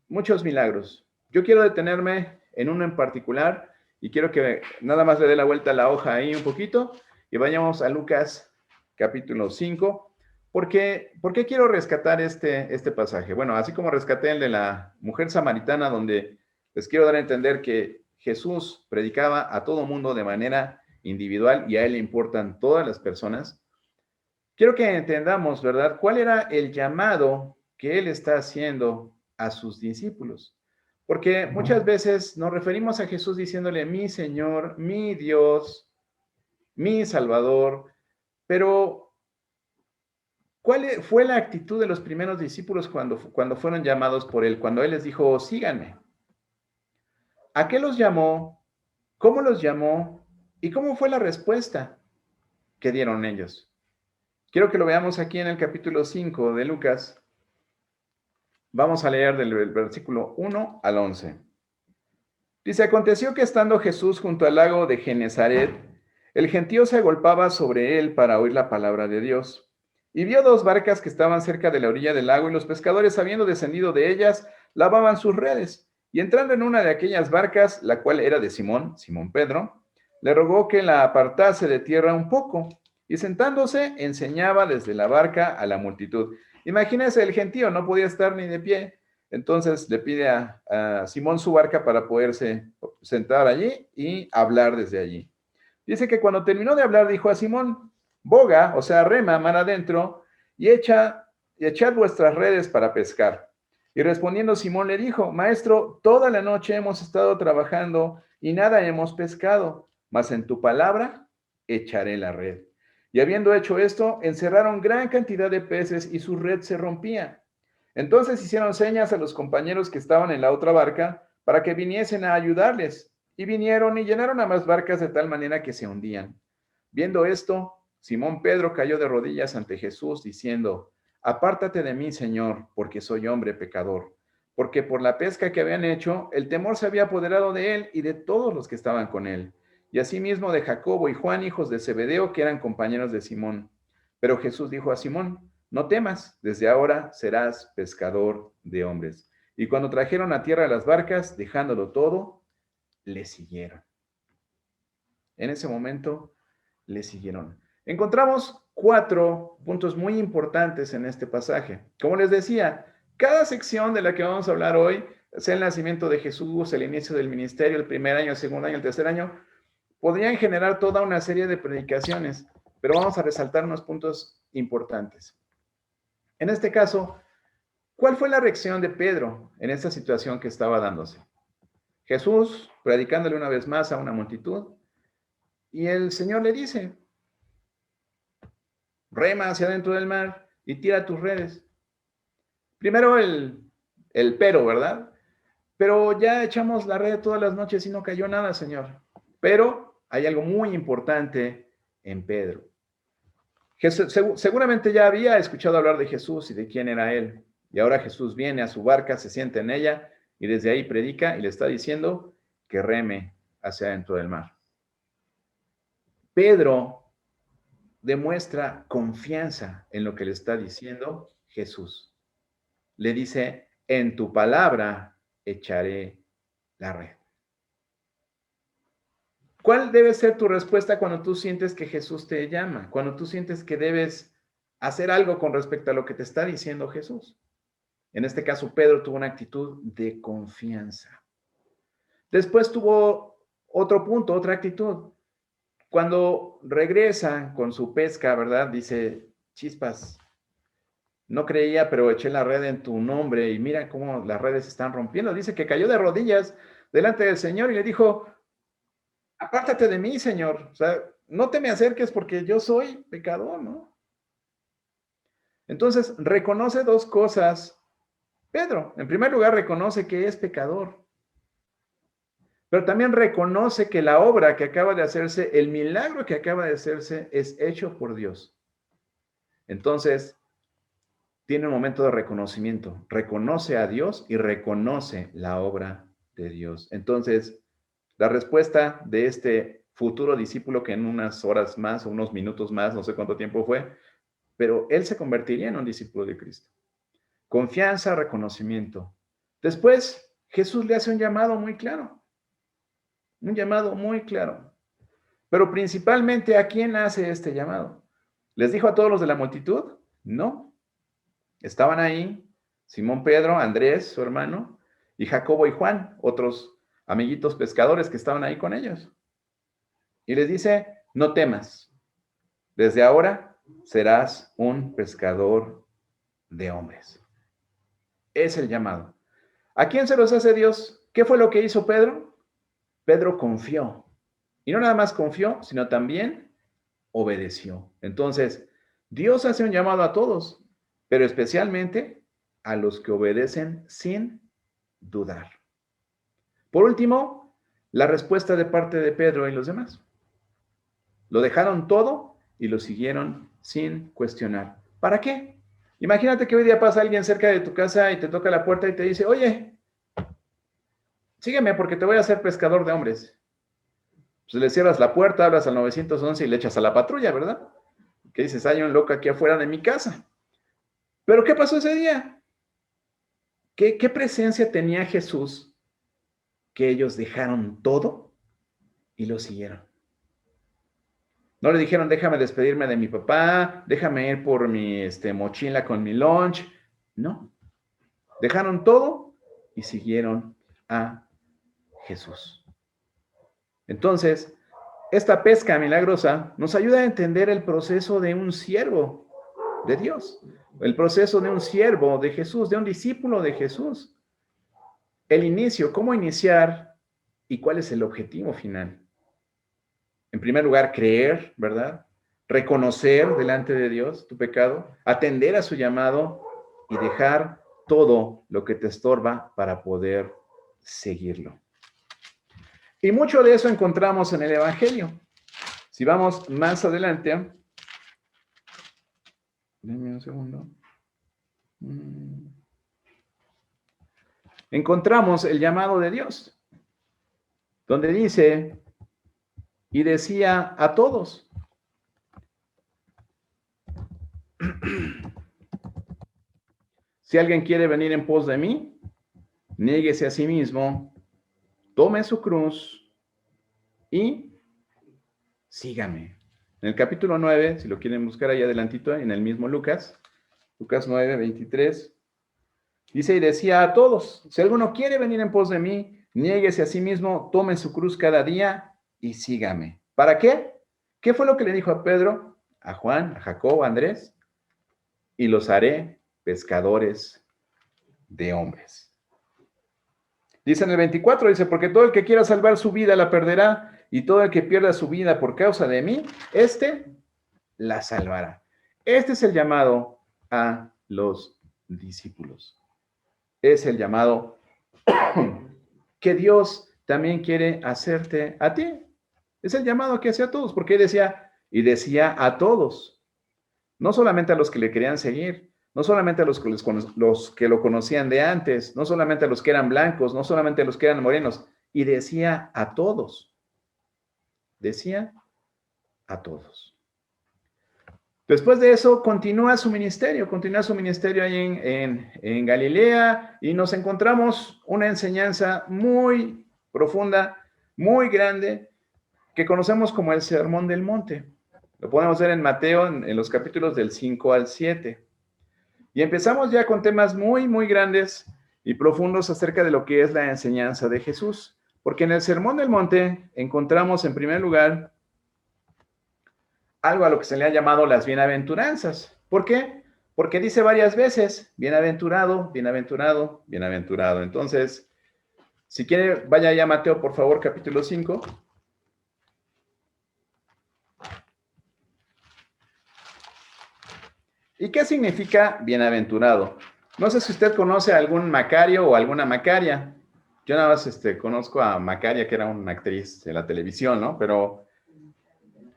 Speaker 2: muchos milagros. Yo quiero detenerme en uno en particular y quiero que nada más le dé la vuelta a la hoja ahí un poquito y vayamos a Lucas capítulo 5. ¿Por qué quiero rescatar este pasaje? Bueno, así como rescaté el de la mujer samaritana, donde les quiero dar a entender que Jesús predicaba a todo mundo de manera individual y a él le importan todas las personas. Quiero que entendamos, ¿verdad?, cuál era el llamado que él está haciendo a sus discípulos. Porque muchas veces nos referimos a Jesús diciéndole mi Señor, mi Dios, mi Salvador, pero ¿cuál fue la actitud de los primeros discípulos cuando fueron llamados por él? Cuando él les dijo, síganme. ¿A qué los llamó? ¿Cómo los llamó? ¿Y cómo fue la respuesta que dieron ellos? Quiero que lo veamos aquí en el capítulo 5 de Lucas. Vamos a leer del versículo 1 al 11. Dice, aconteció que estando Jesús junto al lago de Genesaret, el gentío se agolpaba sobre él para oír la palabra de Dios. Y vio 2 barcas que estaban cerca de la orilla del lago, y los pescadores, habiendo descendido de ellas, lavaban sus redes. Y entrando en una de aquellas barcas, la cual era de Simón Pedro, le rogó que la apartase de tierra un poco. Y sentándose, enseñaba desde la barca a la multitud. Imagínense, el gentío no podía estar ni de pie. Entonces le pide a Simón su barca para poderse sentar allí y hablar desde allí. Dice que cuando terminó de hablar, dijo a Simón, boga, o sea, rema mar adentro, y echad vuestras redes para pescar. Y respondiendo Simón le dijo, Maestro, toda la noche hemos estado trabajando y nada hemos pescado, mas en tu palabra echaré la red. Y habiendo hecho esto, encerraron gran cantidad de peces y su red se rompía. Entonces hicieron señas a los compañeros que estaban en la otra barca para que viniesen a ayudarles. Y vinieron y llenaron ambas barcas de tal manera que se hundían. Viendo esto, Simón Pedro cayó de rodillas ante Jesús, diciendo, apártate de mí, Señor, porque soy hombre pecador. Porque por la pesca que habían hecho, el temor se había apoderado de él y de todos los que estaban con él. Y asimismo de Jacobo y Juan, hijos de Zebedeo, que eran compañeros de Simón. Pero Jesús dijo a Simón, no temas, desde ahora serás pescador de hombres. Y cuando trajeron a tierra las barcas, dejándolo todo, le siguieron. En ese momento, le siguieron. Encontramos 4 puntos muy importantes en este pasaje. Como les decía, cada sección de la que vamos a hablar hoy, sea el nacimiento de Jesús, el inicio del ministerio, el primer año, el segundo año, el tercer año, podrían generar toda una serie de predicaciones, pero vamos a resaltar unos puntos importantes. En este caso, ¿Cuál fue la reacción de Pedro en esta situación que estaba dándose? Jesús predicándole una vez más a una multitud, y el Señor le dice, rema hacia adentro del mar y tira tus redes. Primero el pero, ¿verdad? Pero ya echamos la red todas las noches y no cayó nada, Señor. Pero hay algo muy importante en Pedro. Seguramente ya había escuchado hablar de Jesús y de quién era Él. Y ahora Jesús viene a su barca, se sienta en ella y desde ahí predica y le está diciendo que reme hacia adentro del mar. Pedro demuestra confianza en lo que le está diciendo Jesús. Le dice, en tu palabra echaré la red. ¿Cuál debe ser tu respuesta cuando tú sientes que Jesús te llama? Cuando tú sientes que debes hacer algo con respecto a lo que te está diciendo Jesús. En este caso, Pedro tuvo una actitud de confianza. Después tuvo otro punto, otra actitud. Cuando regresa con su pesca, ¿verdad? Dice, chispas, no creía, pero eché la red en tu nombre y mira cómo las redes se están rompiendo. Dice que cayó de rodillas delante del Señor y le dijo, apártate de mí, Señor. O sea, no te me acerques porque yo soy pecador, ¿no? Entonces, reconoce dos cosas. Pedro, en primer lugar, reconoce que es pecador. Pero también reconoce que la obra que acaba de hacerse, el milagro que acaba de hacerse, es hecho por Dios. Entonces, tiene un momento de reconocimiento. Reconoce a Dios y reconoce la obra de Dios. Entonces, la respuesta de este futuro discípulo que en unas horas más o unos minutos más, no sé cuánto tiempo fue, pero él se convertiría en un discípulo de Cristo. Confianza, reconocimiento. Después, Jesús le hace un llamado muy claro. Un llamado muy claro. Pero principalmente, ¿a quién hace este llamado? ¿Les dijo a todos los de la multitud? No. Estaban ahí Simón Pedro, Andrés, su hermano, y Jacobo y Juan, otros amiguitos pescadores que estaban ahí con ellos. Y les dice, no temas. Desde ahora serás un pescador de hombres. Es el llamado. ¿A quién se los hace Dios? ¿Qué fue lo que hizo Pedro? Pedro confió. Y no nada más confió, sino también obedeció. Entonces, Dios hace un llamado a todos, pero especialmente a los que obedecen sin dudar. Por último, la respuesta de parte de Pedro y los demás. Lo dejaron todo y lo siguieron sin cuestionar. ¿Para qué? Imagínate que hoy día pasa alguien cerca de tu casa y te toca la puerta y te dice, oye, sígueme porque te voy a hacer pescador de hombres. Pues le cierras la puerta, hablas al 911 y le echas a la patrulla, ¿verdad? Que dices, hay un loco aquí afuera de mi casa. ¿Pero qué pasó ese día? ¿Qué presencia tenía Jesús que ellos dejaron todo y lo siguieron? No le dijeron, déjame despedirme de mi papá, déjame ir por mi mochila con mi lunch. No. Dejaron todo y siguieron a Jesús. Entonces, esta pesca milagrosa nos ayuda a entender el proceso de un siervo de Dios, el proceso de un siervo de Jesús, de un discípulo de Jesús. El inicio, cómo iniciar y cuál es el objetivo final. En primer lugar, creer, ¿verdad? Reconocer delante de Dios tu pecado, atender a su llamado y dejar todo lo que te estorba para poder seguirlo. Y mucho de eso encontramos en el Evangelio. Si vamos más adelante, denme un segundo. Encontramos el llamado de Dios, donde dice, y decía a todos, si alguien quiere venir en pos de mí, niéguese a sí mismo, tome su cruz y sígame. En el capítulo 9, si lo quieren buscar ahí adelantito, en el mismo Lucas 9, 23, dice, y decía a todos, si alguno quiere venir en pos de mí, niéguese a sí mismo, tome su cruz cada día y sígame. ¿Para qué? ¿Qué fue lo que le dijo a Pedro, a Juan, a Jacobo, a Andrés? Y los haré pescadores de hombres. Dice en el 24, dice, porque todo el que quiera salvar su vida la perderá, y todo el que pierda su vida por causa de mí, la salvará. Este es el llamado a los discípulos. Es el llamado que Dios también quiere hacerte a ti. Es el llamado que hacía a todos, porque decía a todos, no solamente a los que le querían seguir, no solamente a los que lo conocían de antes, no solamente a los que eran blancos, no solamente a los que eran morenos, y decía a todos. Decía a todos. Después de eso, continúa su ministerio ahí en Galilea, y nos encontramos una enseñanza muy profunda, muy grande, que conocemos como el Sermón del Monte. Lo podemos ver en Mateo, en los capítulos del 5 al 7. Y empezamos ya con temas muy, muy grandes y profundos acerca de lo que es la enseñanza de Jesús. Porque en el Sermón del Monte encontramos, en primer lugar, algo a lo que se le ha llamado las bienaventuranzas. ¿Por qué? Porque dice varias veces, bienaventurado, bienaventurado, bienaventurado. Entonces, si quiere, vaya ya a Mateo, por favor, capítulo 5. ¿Y qué significa bienaventurado? No sé si usted conoce a algún Macario o alguna Macaria. Yo nada más conozco a Macaria, que era una actriz de la televisión, ¿no? Pero,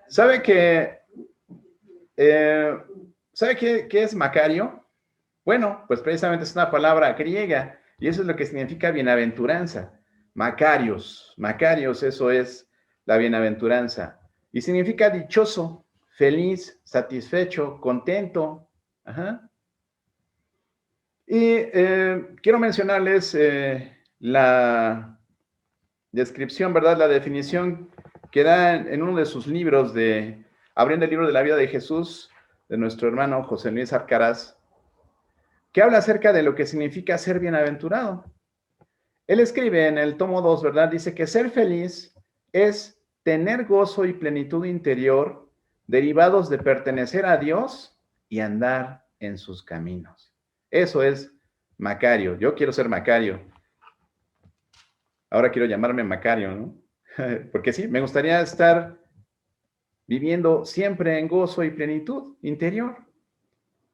Speaker 2: ¿sabe qué es Macario? Bueno, pues precisamente es una palabra griega, y eso es lo que significa bienaventuranza. Macarios, eso es la bienaventuranza. Y significa dichoso, feliz, satisfecho, contento. Ajá. Y quiero mencionarles la descripción, ¿verdad? La definición que da en uno de sus libros abriendo el libro de la vida de Jesús, de nuestro hermano José Luis Arcaraz, que habla acerca de lo que significa ser bienaventurado. Él escribe en el tomo 2, ¿verdad? Dice que ser feliz es tener gozo y plenitud interior derivados de pertenecer a Dios y andar en sus caminos. Eso es Macario. Yo quiero ser Macario. Ahora quiero llamarme Macario, ¿no? Porque sí, me gustaría estar viviendo siempre en gozo y plenitud interior.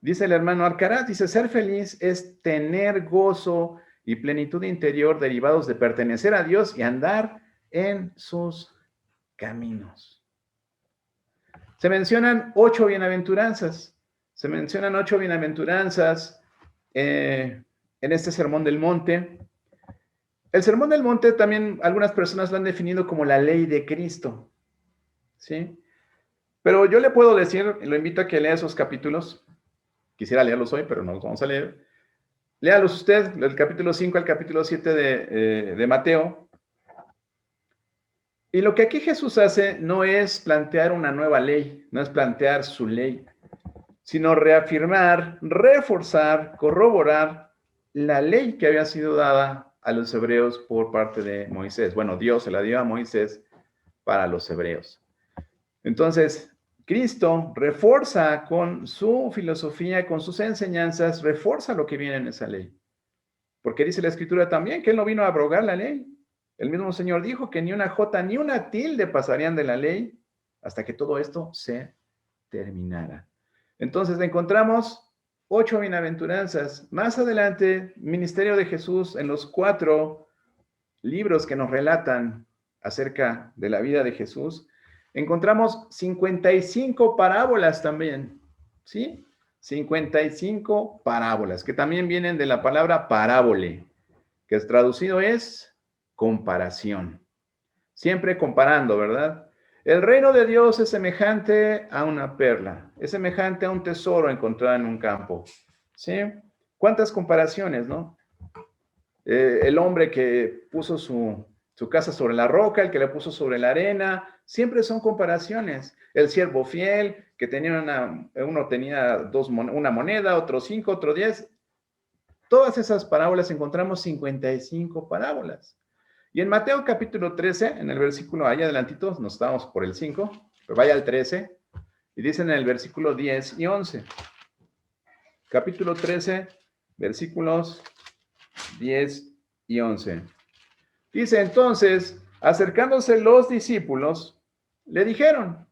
Speaker 2: Dice el hermano Alcaraz, dice, ser feliz es tener gozo y plenitud interior derivados de pertenecer a Dios y andar en sus caminos. Se mencionan 8 bienaventuranzas. En este Sermón del Monte. El Sermón del Monte también algunas personas lo han definido como la ley de Cristo, ¿sí? Pero yo le puedo decir, lo invito a que lea esos capítulos. Quisiera leerlos hoy, pero no los vamos a leer. Léalos usted, del capítulo 5 al capítulo 7 de Mateo. Y lo que aquí Jesús hace no es plantear una nueva ley, no es plantear su ley, sino reafirmar, reforzar, corroborar la ley que había sido dada a los hebreos por parte de Moisés. Bueno, Dios se la dio a Moisés para los hebreos. Entonces, Cristo refuerza con su filosofía, con sus enseñanzas, refuerza lo que viene en esa ley. Porque dice la Escritura también que Él no vino a abrogar la ley. El mismo Señor dijo que ni una jota ni una tilde pasarían de la ley hasta que todo esto se terminara. Entonces encontramos 8 bienaventuranzas. Más adelante, ministerio de Jesús en los 4 libros que nos relatan acerca de la vida de Jesús, encontramos 55 parábolas también, ¿sí? 55 parábolas, que también vienen de la palabra parábole, que es traducido es comparación. Siempre comparando, ¿verdad? El reino de Dios es semejante a una perla, es semejante a un tesoro encontrado en un campo, ¿sí? ¿Cuántas comparaciones, no? El hombre que puso su casa sobre la roca, el que la puso sobre la arena, siempre son comparaciones. El siervo fiel, que tenía uno tenía una moneda, otro 5, otro 10. Todas esas parábolas encontramos 55 parábolas. Y en Mateo capítulo 13, en el versículo, allá adelantito, nos estamos por el 5, pero vaya al 13, y dice en el versículo 10 y 11. Capítulo 13, versículos 10 y 11. Dice entonces, acercándose los discípulos, le dijeron,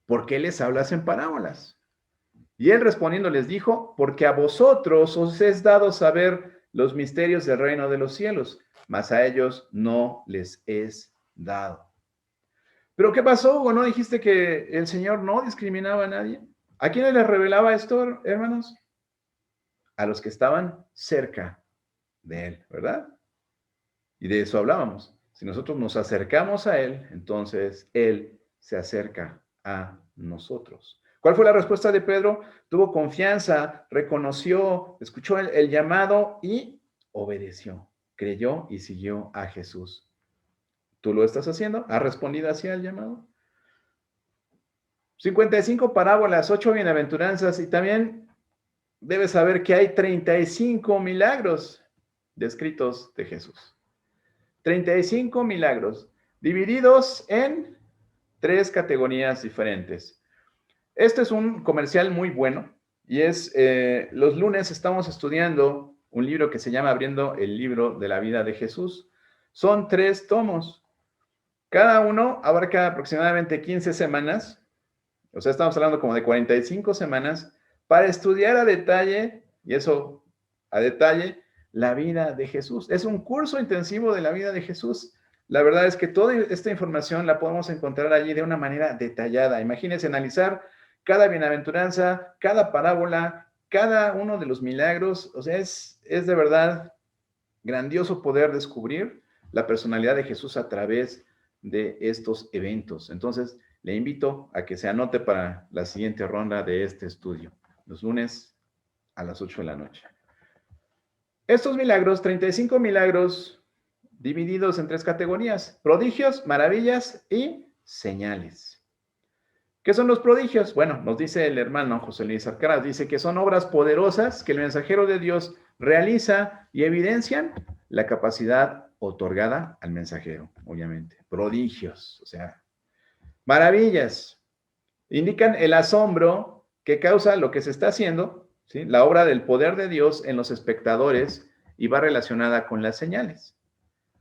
Speaker 2: ¿por qué les hablas en parábolas? Y él respondiendo les dijo, porque a vosotros os es dado saber los misterios del reino de los cielos, mas a ellos no les es dado. ¿Pero qué pasó, Hugo? ¿No dijiste que el Señor no discriminaba a nadie? ¿A quiénes les revelaba esto, hermanos? A los que estaban cerca de Él, ¿verdad? Y de eso hablábamos. Si nosotros nos acercamos a Él, entonces Él se acerca a nosotros. ¿Cuál fue la respuesta de Pedro? Tuvo confianza, reconoció, escuchó el llamado y obedeció. Creyó y siguió a Jesús. ¿Tú lo estás haciendo? ¿Has respondido hacia el llamado? 55 parábolas, 8 bienaventuranzas y también debes saber que hay 35 milagros descritos de Jesús. 35 milagros divididos en 3 categorías diferentes. Este es un comercial muy bueno y es, los lunes estamos estudiando un libro que se llama Abriendo el libro de la vida de Jesús. Son 3 tomos. Cada uno abarca aproximadamente 15 semanas. O sea, estamos hablando como de 45 semanas para estudiar a detalle, y eso a detalle, la vida de Jesús. Es un curso intensivo de la vida de Jesús. La verdad es que toda esta información la podemos encontrar allí de una manera detallada. Imagínense analizar cada bienaventuranza, cada parábola, cada uno de los milagros. O sea, es de verdad grandioso poder descubrir la personalidad de Jesús a través de estos eventos. Entonces, le invito a que se anote para la siguiente ronda de este estudio, los lunes a las 8 de la noche. Estos milagros, 35 milagros divididos en 3 categorías: prodigios, maravillas y señales. ¿Qué son los prodigios? Bueno, nos dice el hermano José Luis Arcaraz, dice que son obras poderosas que el mensajero de Dios realiza y evidencian la capacidad otorgada al mensajero, obviamente. Prodigios, o sea, maravillas, indican el asombro que causa lo que se está haciendo, ¿sí? La obra del poder de Dios en los espectadores y va relacionada con las señales.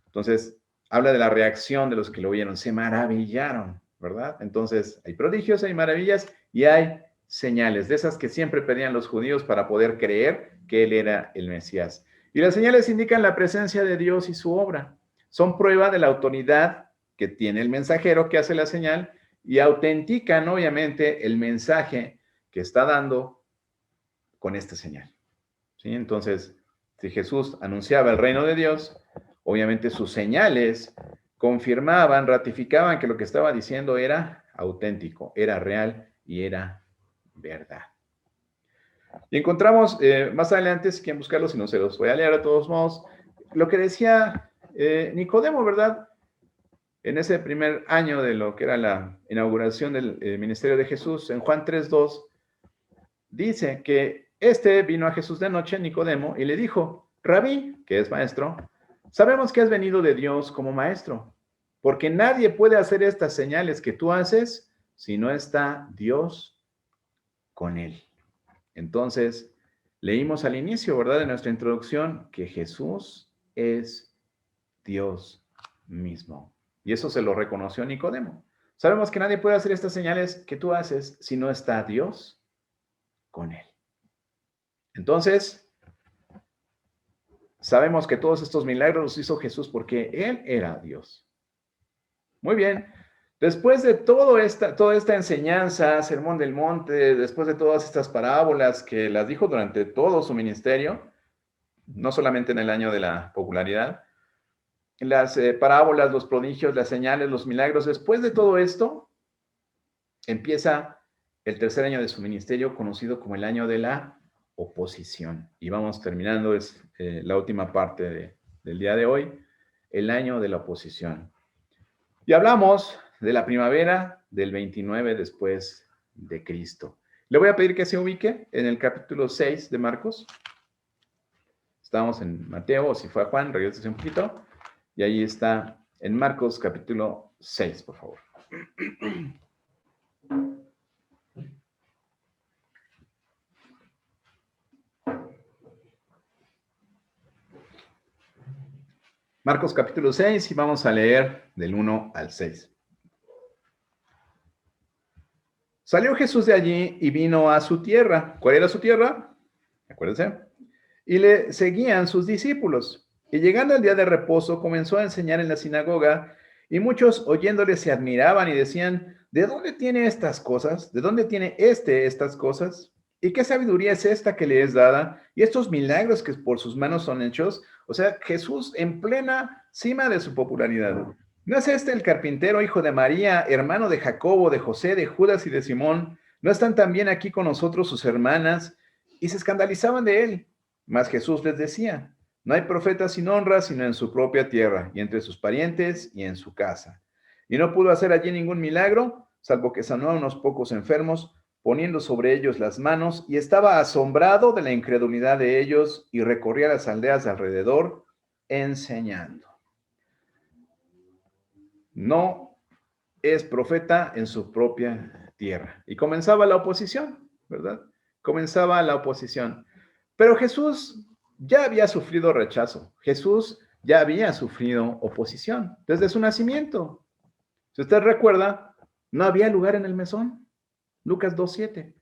Speaker 2: Entonces, habla de la reacción de los que lo vieron, se maravillaron, ¿verdad? Entonces, hay prodigios, hay maravillas y hay señales, de esas que siempre pedían los judíos para poder creer que Él era el Mesías. Y las señales indican la presencia de Dios y su obra. Son prueba de la autoridad que tiene el mensajero que hace la señal y autentican, obviamente, el mensaje que está dando con esta señal, ¿sí? Entonces, si Jesús anunciaba el reino de Dios, obviamente sus señales confirmaban, ratificaban que lo que estaba diciendo era auténtico, era real y era verdad. Y encontramos más adelante, si quieren buscarlos, si no se los voy a leer de todos modos, lo que decía Nicodemo, ¿verdad? En ese primer año de lo que era la inauguración del ministerio de Jesús, en Juan 3:2, dice que vino a Jesús de noche, Nicodemo, y le dijo, Rabí, que es maestro, sabemos que has venido de Dios como maestro, porque nadie puede hacer estas señales que tú haces si no está Dios con él. Entonces, leímos al inicio, ¿verdad?, de nuestra introducción, que Jesús es Dios mismo. Y eso se lo reconoció Nicodemo. Sabemos que nadie puede hacer estas señales que tú haces si no está Dios con él. Entonces, sabemos que todos estos milagros los hizo Jesús porque Él era Dios. Muy bien. Después de toda esta enseñanza, Sermón del Monte, después de todas estas parábolas que las dijo durante todo su ministerio, no solamente en el año de la popularidad, las parábolas, los prodigios, las señales, los milagros, después de todo esto, empieza el tercer año de su ministerio, conocido como el año de la oposición. Y vamos terminando, es la última parte del día de hoy, el año de la oposición. Y hablamos de la primavera del 29 después de Cristo. Le voy a pedir que se ubique en el capítulo 6 de Marcos. Estamos en Mateo, o si fue a Juan, regrese un poquito. Y ahí está en Marcos capítulo 6, por favor. Marcos capítulo 6 y vamos a leer del 1 al 6. Salió Jesús de allí y vino a su tierra. ¿Cuál era su tierra? Acuérdense. Y le seguían sus discípulos. Y llegando el día de reposo, comenzó a enseñar en la sinagoga, y muchos oyéndole se admiraban y decían, ¿de dónde tiene estas cosas? ¿De dónde tiene estas cosas? ¿Y qué sabiduría es esta que le es dada? Y estos milagros que por sus manos son hechos. O sea, Jesús en plena cima de su popularidad. ¿No es este el carpintero, hijo de María, hermano de Jacobo, de José, de Judas y de Simón? ¿No están también aquí con nosotros sus hermanas? Y se escandalizaban de él. Mas Jesús les decía, no hay profeta sin honra, sino en su propia tierra, y entre sus parientes, y en su casa. Y no pudo hacer allí ningún milagro, salvo que sanó a unos pocos enfermos, poniendo sobre ellos las manos, y estaba asombrado de la incredulidad de ellos, y recorría las aldeas de alrededor, enseñando. No es profeta en su propia tierra. Y comenzaba la oposición, ¿verdad? Comenzaba la oposición. Pero Jesús ya había sufrido rechazo. Jesús ya había sufrido oposición desde su nacimiento. Si usted recuerda, no había lugar en el mesón. Lucas 2:7.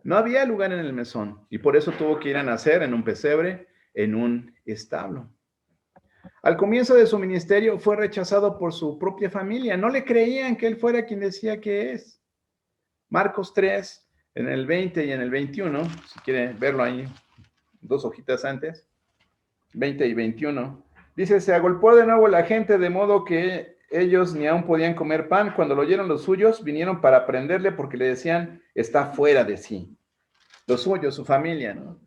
Speaker 2: No había lugar en el mesón y por eso tuvo que ir a nacer en un pesebre, en un establo. Al comienzo de su ministerio fue rechazado por su propia familia. No le creían que él fuera quien decía que es. Marcos 3, en el 20 y en el 21, si quiere verlo ahí, 2 hojitas antes, 20 y 21, dice, se agolpó de nuevo la gente de modo que ellos ni aún podían comer pan. Cuando lo oyeron los suyos, vinieron para prenderle porque le decían, está fuera de sí. Los suyos, su familia, ¿no?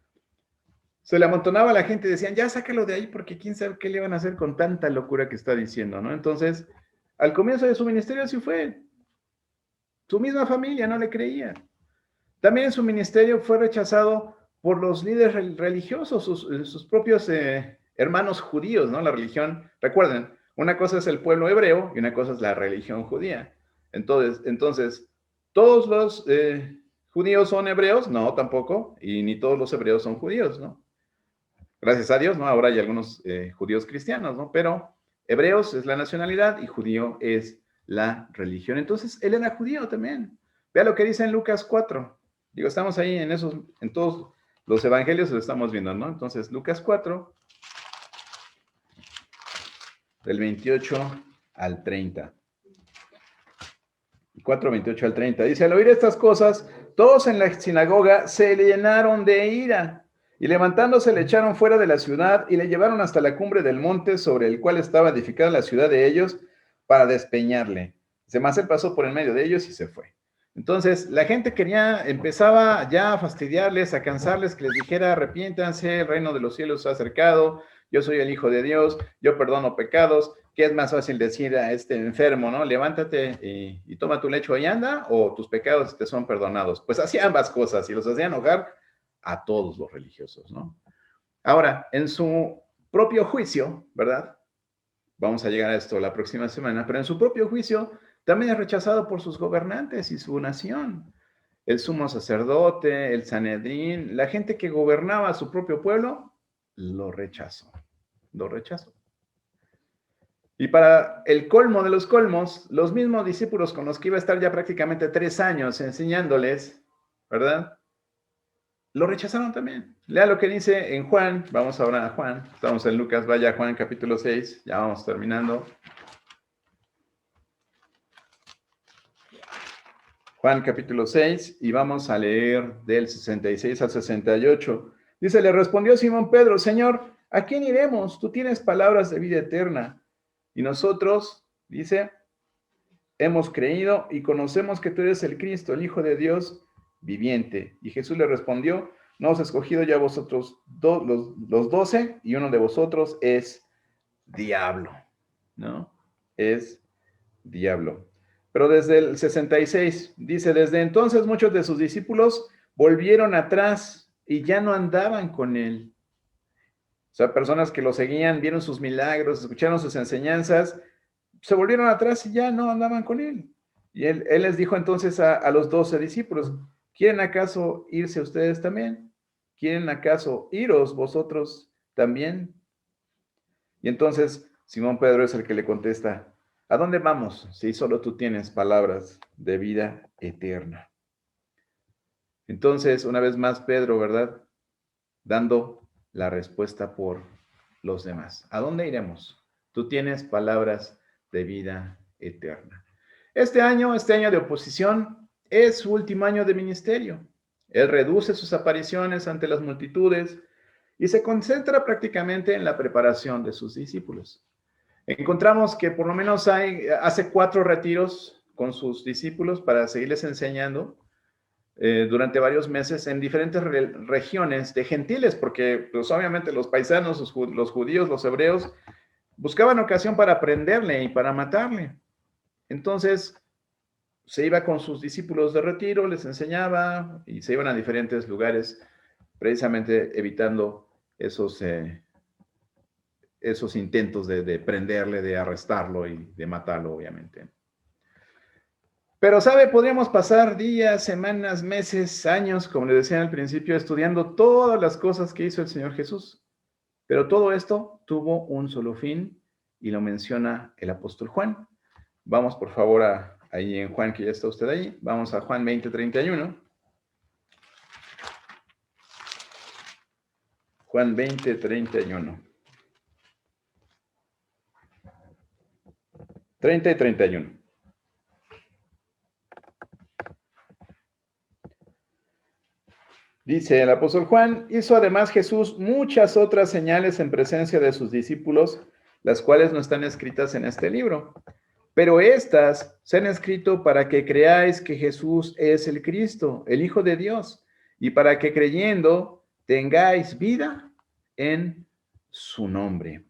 Speaker 2: Se le amontonaba la gente y decían, ya sácalo de ahí porque quién sabe qué le van a hacer con tanta locura que está diciendo, ¿no? Entonces, al comienzo de su ministerio así fue. Su misma familia no le creía. También en su ministerio fue rechazado por los líderes religiosos, sus propios hermanos judíos, ¿no? La religión, recuerden, una cosa es el pueblo hebreo y una cosa es la religión judía. Entonces ¿todos los judíos son hebreos? No, tampoco, y ni todos los hebreos son judíos, ¿no? Gracias a Dios, ¿no? Ahora hay algunos judíos cristianos, ¿no? Pero hebreos es la nacionalidad y judío es la religión. Entonces, él era judío también. Vea lo que dice en Lucas 4. Digo, estamos ahí en todos los evangelios lo estamos viendo, ¿no? Entonces, Lucas 4, del 28 al 30. 4, 28 al 30. Dice, al oír estas cosas, todos en la sinagoga se llenaron de ira. Y levantándose le echaron fuera de la ciudad y le llevaron hasta la cumbre del monte sobre el cual estaba edificada la ciudad de ellos para despeñarle. Mas él pasó por en medio de ellos y se fue. Entonces, la gente empezaba ya a fastidiarles, a cansarles, que les dijera, arrepiéntanse, el reino de los cielos se ha acercado, yo soy el Hijo de Dios, yo perdono pecados. ¿Qué es más fácil decir a este enfermo, no? Levántate y toma tu lecho y anda, o tus pecados te son perdonados. Pues hacía ambas cosas y los hacía enojar a todos los religiosos, ¿no? Ahora, en su propio juicio, ¿verdad? Vamos a llegar a esto la próxima semana, pero en su propio juicio también es rechazado por sus gobernantes y su nación. El sumo sacerdote, el Sanedrín, la gente que gobernaba a su propio pueblo, lo rechazó. Lo rechazó. Y para el colmo de los colmos, los mismos discípulos con los que iba a estar ya prácticamente 3 años enseñándoles, ¿verdad? Lo rechazaron también. Lea lo que dice en Juan. Vamos ahora a Juan. Estamos en Lucas, vaya a Juan capítulo 6. Ya vamos terminando. Juan capítulo 6 y vamos a leer del 66 al 68. Dice, le respondió Simón Pedro, Señor, ¿a quién iremos? Tú tienes palabras de vida eterna. Y nosotros, dice, hemos creído y conocemos que tú eres el Cristo, el Hijo de Dios viviente. Y Jesús le respondió, no os he escogido ya vosotros los 12 y uno de vosotros es diablo, ¿no? Es diablo. Pero desde el 66, dice, desde entonces muchos de sus discípulos volvieron atrás y ya no andaban con él. O sea, personas que lo seguían, vieron sus milagros, escucharon sus enseñanzas, se volvieron atrás y ya no andaban con él. Y él les dijo entonces a los 12 discípulos, ¿quieren acaso irse ustedes también? ¿Quieren acaso iros vosotros también? Y entonces Simón Pedro es el que le contesta, ¿a dónde vamos si solo tú tienes palabras de vida eterna? Entonces, una vez más, Pedro, ¿verdad? Dando la respuesta por los demás. ¿A dónde iremos? Tú tienes palabras de vida eterna. Este año de oposición, es su último año de ministerio. Él reduce sus apariciones ante las multitudes y se concentra prácticamente en la preparación de sus discípulos. Encontramos que por lo menos hace 4 retiros con sus discípulos para seguirles enseñando durante varios meses en diferentes regiones de gentiles, porque pues obviamente los paisanos, los judíos, los hebreos, buscaban ocasión para prenderle y para matarle. Entonces, se iba con sus discípulos de retiro, les enseñaba y se iban a diferentes lugares, precisamente evitando esos intentos de prenderle, de arrestarlo y de matarlo, obviamente. Pero, ¿sabe? Podríamos pasar días, semanas, meses, años, como le decía al principio, estudiando todas las cosas que hizo el Señor Jesús. Pero todo esto tuvo un solo fin y lo menciona el apóstol Juan. Vamos, por favor, ahí en Juan, que ya está usted ahí. Vamos a Juan 20:31. Juan 20:31. 30 y 31. Dice el apóstol Juan, hizo además Jesús muchas otras señales en presencia de sus discípulos, las cuales no están escritas en este libro. Pero estas se han escrito para que creáis que Jesús es el Cristo, el Hijo de Dios, y para que creyendo tengáis vida en su nombre.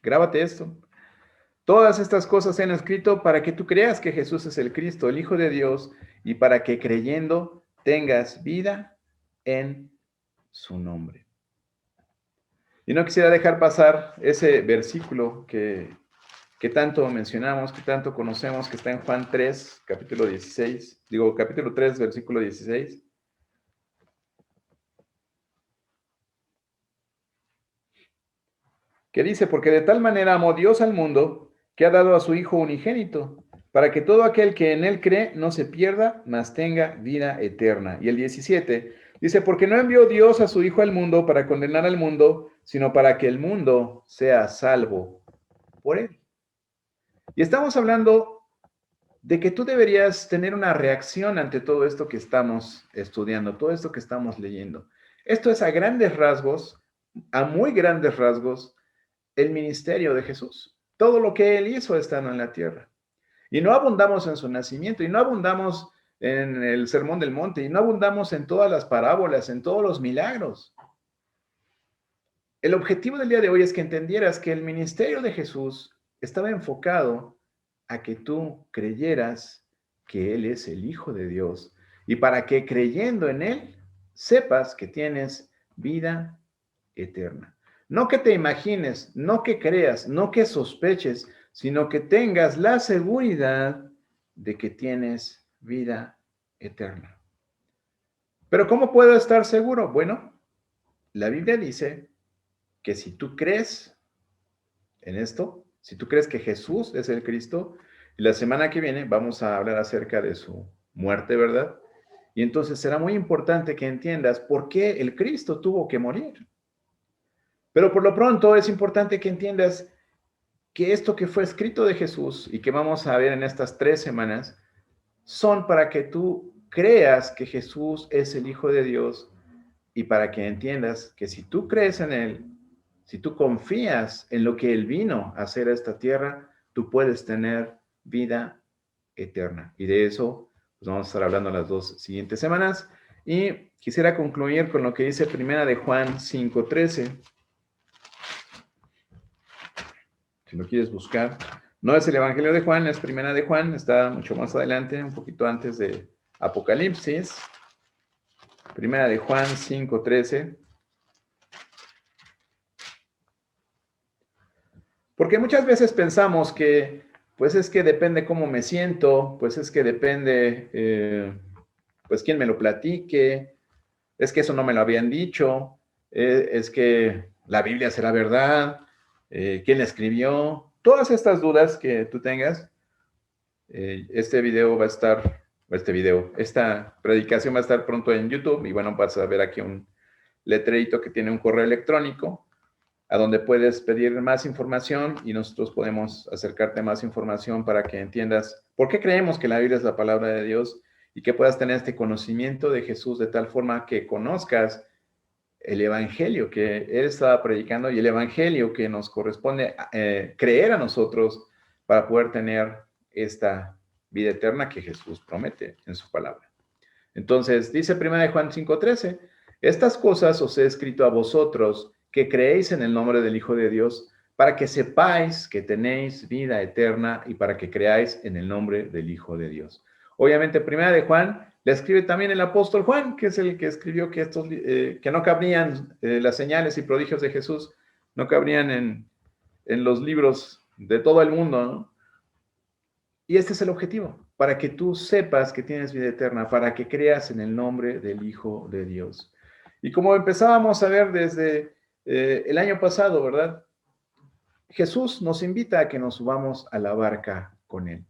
Speaker 2: Grábate esto. Todas estas cosas se han escrito para que tú creas que Jesús es el Cristo, el Hijo de Dios, y para que creyendo tengas vida en su nombre. Y no quisiera dejar pasar ese versículo que tanto mencionamos, que tanto conocemos, que está en Juan 3, capítulo 3, versículo 16. Que dice, porque de tal manera amó Dios al mundo, que ha dado a su Hijo unigénito, para que todo aquel que en él cree no se pierda, mas tenga vida eterna. Y el 17 dice, porque no envió Dios a su Hijo al mundo para condenar al mundo, sino para que el mundo sea salvo por él. Y estamos hablando de que tú deberías tener una reacción ante todo esto que estamos estudiando, todo esto que estamos leyendo. Esto es a grandes rasgos, a muy grandes rasgos, el ministerio de Jesús. Todo lo que él hizo estando en la tierra. Y no abundamos en su nacimiento, y no abundamos en el Sermón del Monte, y no abundamos en todas las parábolas, en todos los milagros. El objetivo del día de hoy es que entendieras que el ministerio de Jesús estaba enfocado a que tú creyeras que Él es el Hijo de Dios, y para que creyendo en Él, sepas que tienes vida eterna. No que te imagines, no que creas, no que sospeches, sino que tengas la seguridad de que tienes vida eterna. Pero ¿cómo puedo estar seguro? Bueno, la Biblia dice que si tú crees en esto, si tú crees que Jesús es el Cristo, y la semana que viene vamos a hablar acerca de su muerte, ¿verdad? Y entonces será muy importante que entiendas por qué el Cristo tuvo que morir. Pero por lo pronto es importante que entiendas que esto que fue escrito de Jesús y que vamos a ver en estas 3 semanas son para que tú creas que Jesús es el Hijo de Dios y para que entiendas que si tú crees en Él, si tú confías en lo que Él vino a hacer a esta tierra, tú puedes tener vida eterna. Y de eso pues vamos a estar hablando las 2 siguientes semanas. Y quisiera concluir con lo que dice Primera de Juan 5:13. Si lo quieres buscar. No es el Evangelio de Juan, es Primera de Juan, está mucho más adelante, un poquito antes de Apocalipsis. Primera de Juan 5:13. Porque muchas veces pensamos que, pues es que depende cómo me siento, pues es que depende, pues quién me lo platique, es que eso no me lo habían dicho, es que ¿La Biblia será verdad? ¿Quién la escribió? Todas estas dudas que tú tengas, esta predicación va a estar pronto en YouTube y bueno, vas a ver aquí un letrerito que tiene un correo electrónico a donde puedes pedir más información y nosotros podemos acercarte más información para que entiendas por qué creemos que la Biblia es la palabra de Dios y que puedas tener este conocimiento de Jesús de tal forma que conozcas el evangelio que él estaba predicando y el evangelio que nos corresponde creer a nosotros para poder tener esta vida eterna que Jesús promete en su palabra. Entonces, dice 1 Juan 5:13, estas cosas os he escrito a vosotros que creéis en el nombre del Hijo de Dios, para que sepáis que tenéis vida eterna y para que creáis en el nombre del Hijo de Dios. Obviamente, 1 Juan le escribe también el apóstol Juan, que es el que escribió que no cabrían las señales y prodigios de Jesús, no cabrían en los libros de todo el mundo, ¿no? Y este es el objetivo, para que tú sepas que tienes vida eterna, para que creas en el nombre del Hijo de Dios. Y como empezábamos a ver desde el año pasado, ¿verdad? Jesús nos invita a que nos subamos a la barca con Él.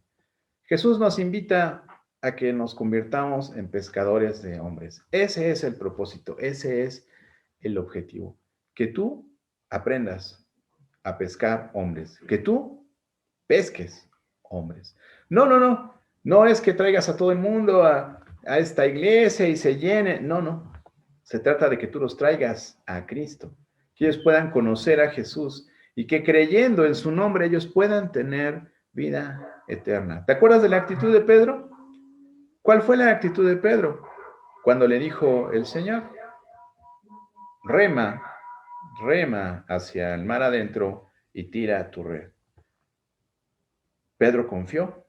Speaker 2: Jesús nos invita a que nos convirtamos en pescadores de hombres. Ese es el propósito, ese es el objetivo. Que tú aprendas a pescar hombres, que tú pesques hombres. No es que traigas a todo el mundo a esta iglesia y se llene. No. Se trata de que tú los traigas a Cristo, que ellos puedan conocer a Jesús y que creyendo en su nombre ellos puedan tener vida eterna. ¿Te acuerdas de la actitud de Pedro? ¿Cuál fue la actitud de Pedro cuando le dijo el Señor? Rema hacia el mar adentro y tira tu red. Pedro confió,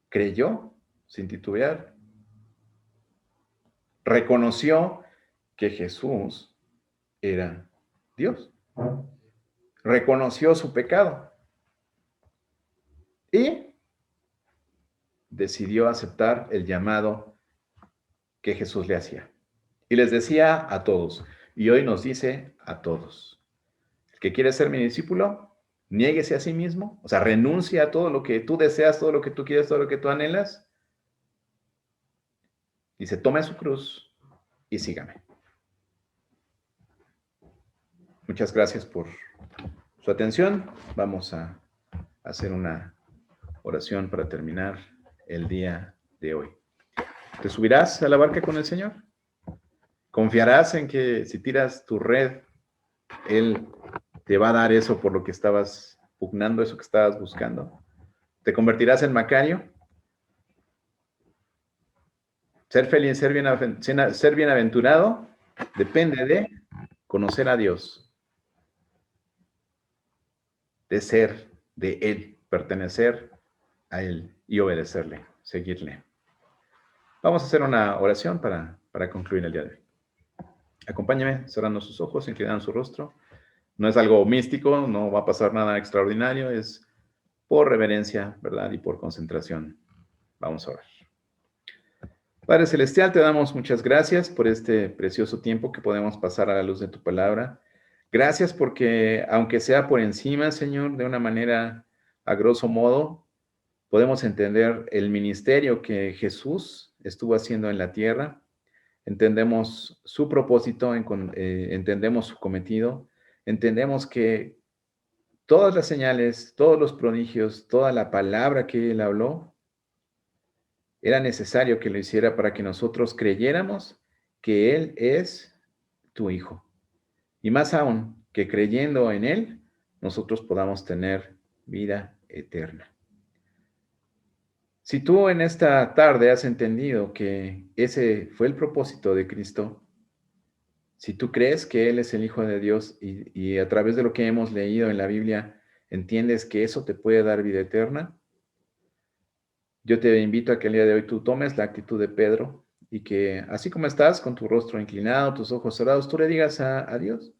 Speaker 2: creyó sin titubear, reconoció que Jesús era Dios, reconoció su pecado y decidió aceptar el llamado que Jesús le hacía. Y les decía a todos, y hoy nos dice a todos, el que quiere ser mi discípulo, niéguese a sí mismo, o sea, renuncia a todo lo que tú deseas, todo lo que tú quieres, todo lo que tú anhelas. Dice, tome su cruz y sígame. Muchas gracias por su atención. Vamos a hacer una oración para terminar el día de hoy. ¿Te subirás a la barca con el Señor? ¿Confiarás en que si tiras tu red, Él te va a dar eso por lo que estabas pugnando, eso que estabas buscando? ¿Te convertirás en Macario? Ser feliz, ser bienaventurado, depende de conocer a Dios, de ser de Él, pertenecer a Él y obedecerle, seguirle. Vamos a hacer una oración para concluir el día de hoy. Acompáñame cerrando sus ojos, inclinando su rostro. No es algo místico, no va a pasar nada extraordinario, es por reverencia, ¿verdad? Y por concentración. Vamos a orar. Padre Celestial, te damos muchas gracias por este precioso tiempo que podemos pasar a la luz de tu palabra. Gracias porque, aunque sea por encima, Señor, de una manera a grosso modo, podemos entender el ministerio que Jesús estuvo haciendo en la tierra. Entendemos su propósito, entendemos su cometido, entendemos que todas las señales, todos los prodigios, toda la palabra que Él habló, era necesario que lo hiciera para que nosotros creyéramos que Él es tu Hijo. Y más aún, que creyendo en Él, nosotros podamos tener vida eterna. Si tú en esta tarde has entendido que ese fue el propósito de Cristo, si tú crees que Él es el Hijo de Dios y a través de lo que hemos leído en la Biblia entiendes que eso te puede dar vida eterna, yo te invito a que el día de hoy tú tomes la actitud de Pedro y que así como estás, con tu rostro inclinado, tus ojos cerrados, tú le digas a Dios,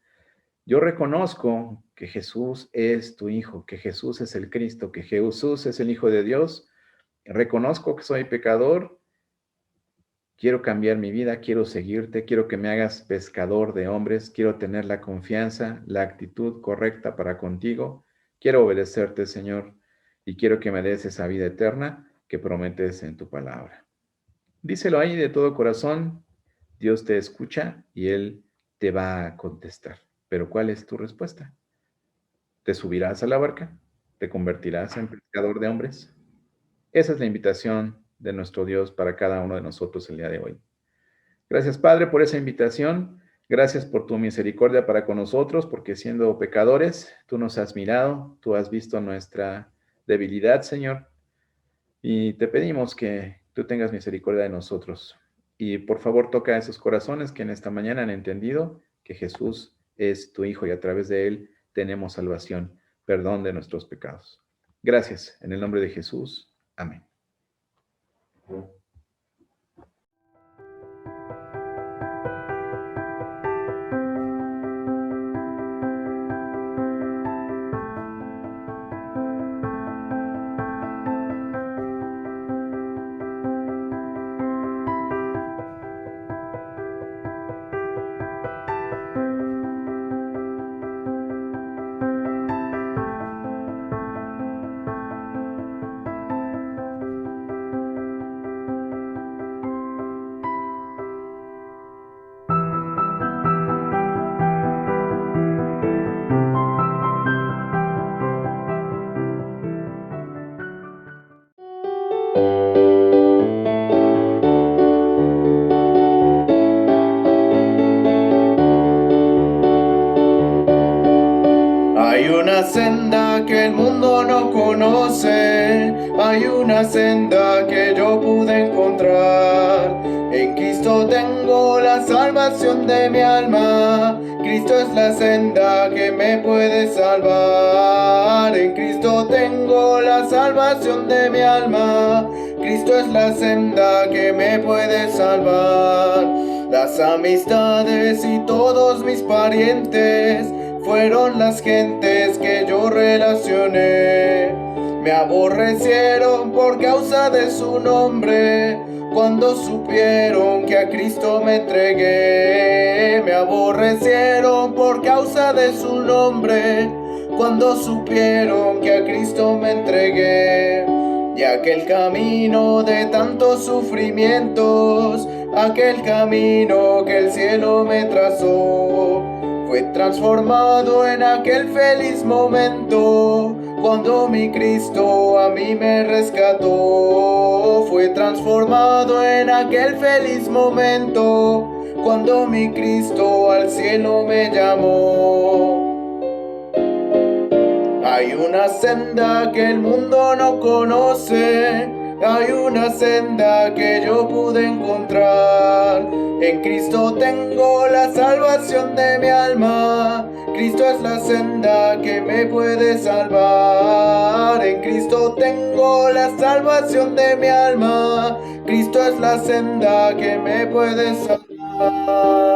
Speaker 2: yo reconozco que Jesús es tu Hijo, que Jesús es el Cristo, que Jesús es el Hijo de Dios. Reconozco que soy pecador Quiero cambiar mi vida, quiero seguirte, quiero que me hagas pescador de hombres, quiero tener la confianza, la actitud correcta para contigo. Quiero obedecerte, Señor, y quiero que me des esa vida eterna que prometes en tu palabra. Díselo ahí de todo corazón. Dios te escucha y Él te va a contestar. Pero ¿cuál es tu respuesta? ¿Te subirás a la barca? ¿Te convertirás en pescador de hombres? Esa es la invitación de nuestro Dios para cada uno de nosotros el día de hoy. Gracias, Padre, por esa invitación. Gracias por tu misericordia para con nosotros, porque siendo pecadores, tú nos has mirado, tú has visto nuestra debilidad, Señor, y te pedimos que tú tengas misericordia de nosotros. Y por favor, toca a esos corazones que en esta mañana han entendido que Jesús es tu Hijo y a través de Él tenemos salvación, perdón de nuestros pecados. Gracias, en el nombre de Jesús. Amén.
Speaker 1: Hay una senda que el mundo no conoce, hay una senda que yo pude encontrar. En Cristo tengo la salvación de mi alma, Cristo es la senda que me puede salvar. En Cristo tengo la salvación de mi alma, Cristo es la senda que me puede salvar. Las amistades y todos mis parientes fueron las gentes que yo relacioné. Me aborrecieron por causa de su nombre, cuando supieron que a Cristo me entregué. Me aborrecieron por causa de su nombre, cuando supieron que a Cristo me entregué. Y aquel camino de tantos sufrimientos, aquel camino que el cielo me trazó, fue transformado en aquel feliz momento, cuando mi Cristo a mí me rescató. Fue transformado en aquel feliz momento, cuando mi Cristo al cielo me llamó. Hay una senda que el mundo no conoce, hay una senda que yo pude encontrar. En Cristo tengo la salvación de mi alma, Cristo es la senda que me puede salvar. En Cristo tengo la salvación de mi alma, Cristo es la senda que me puede salvar.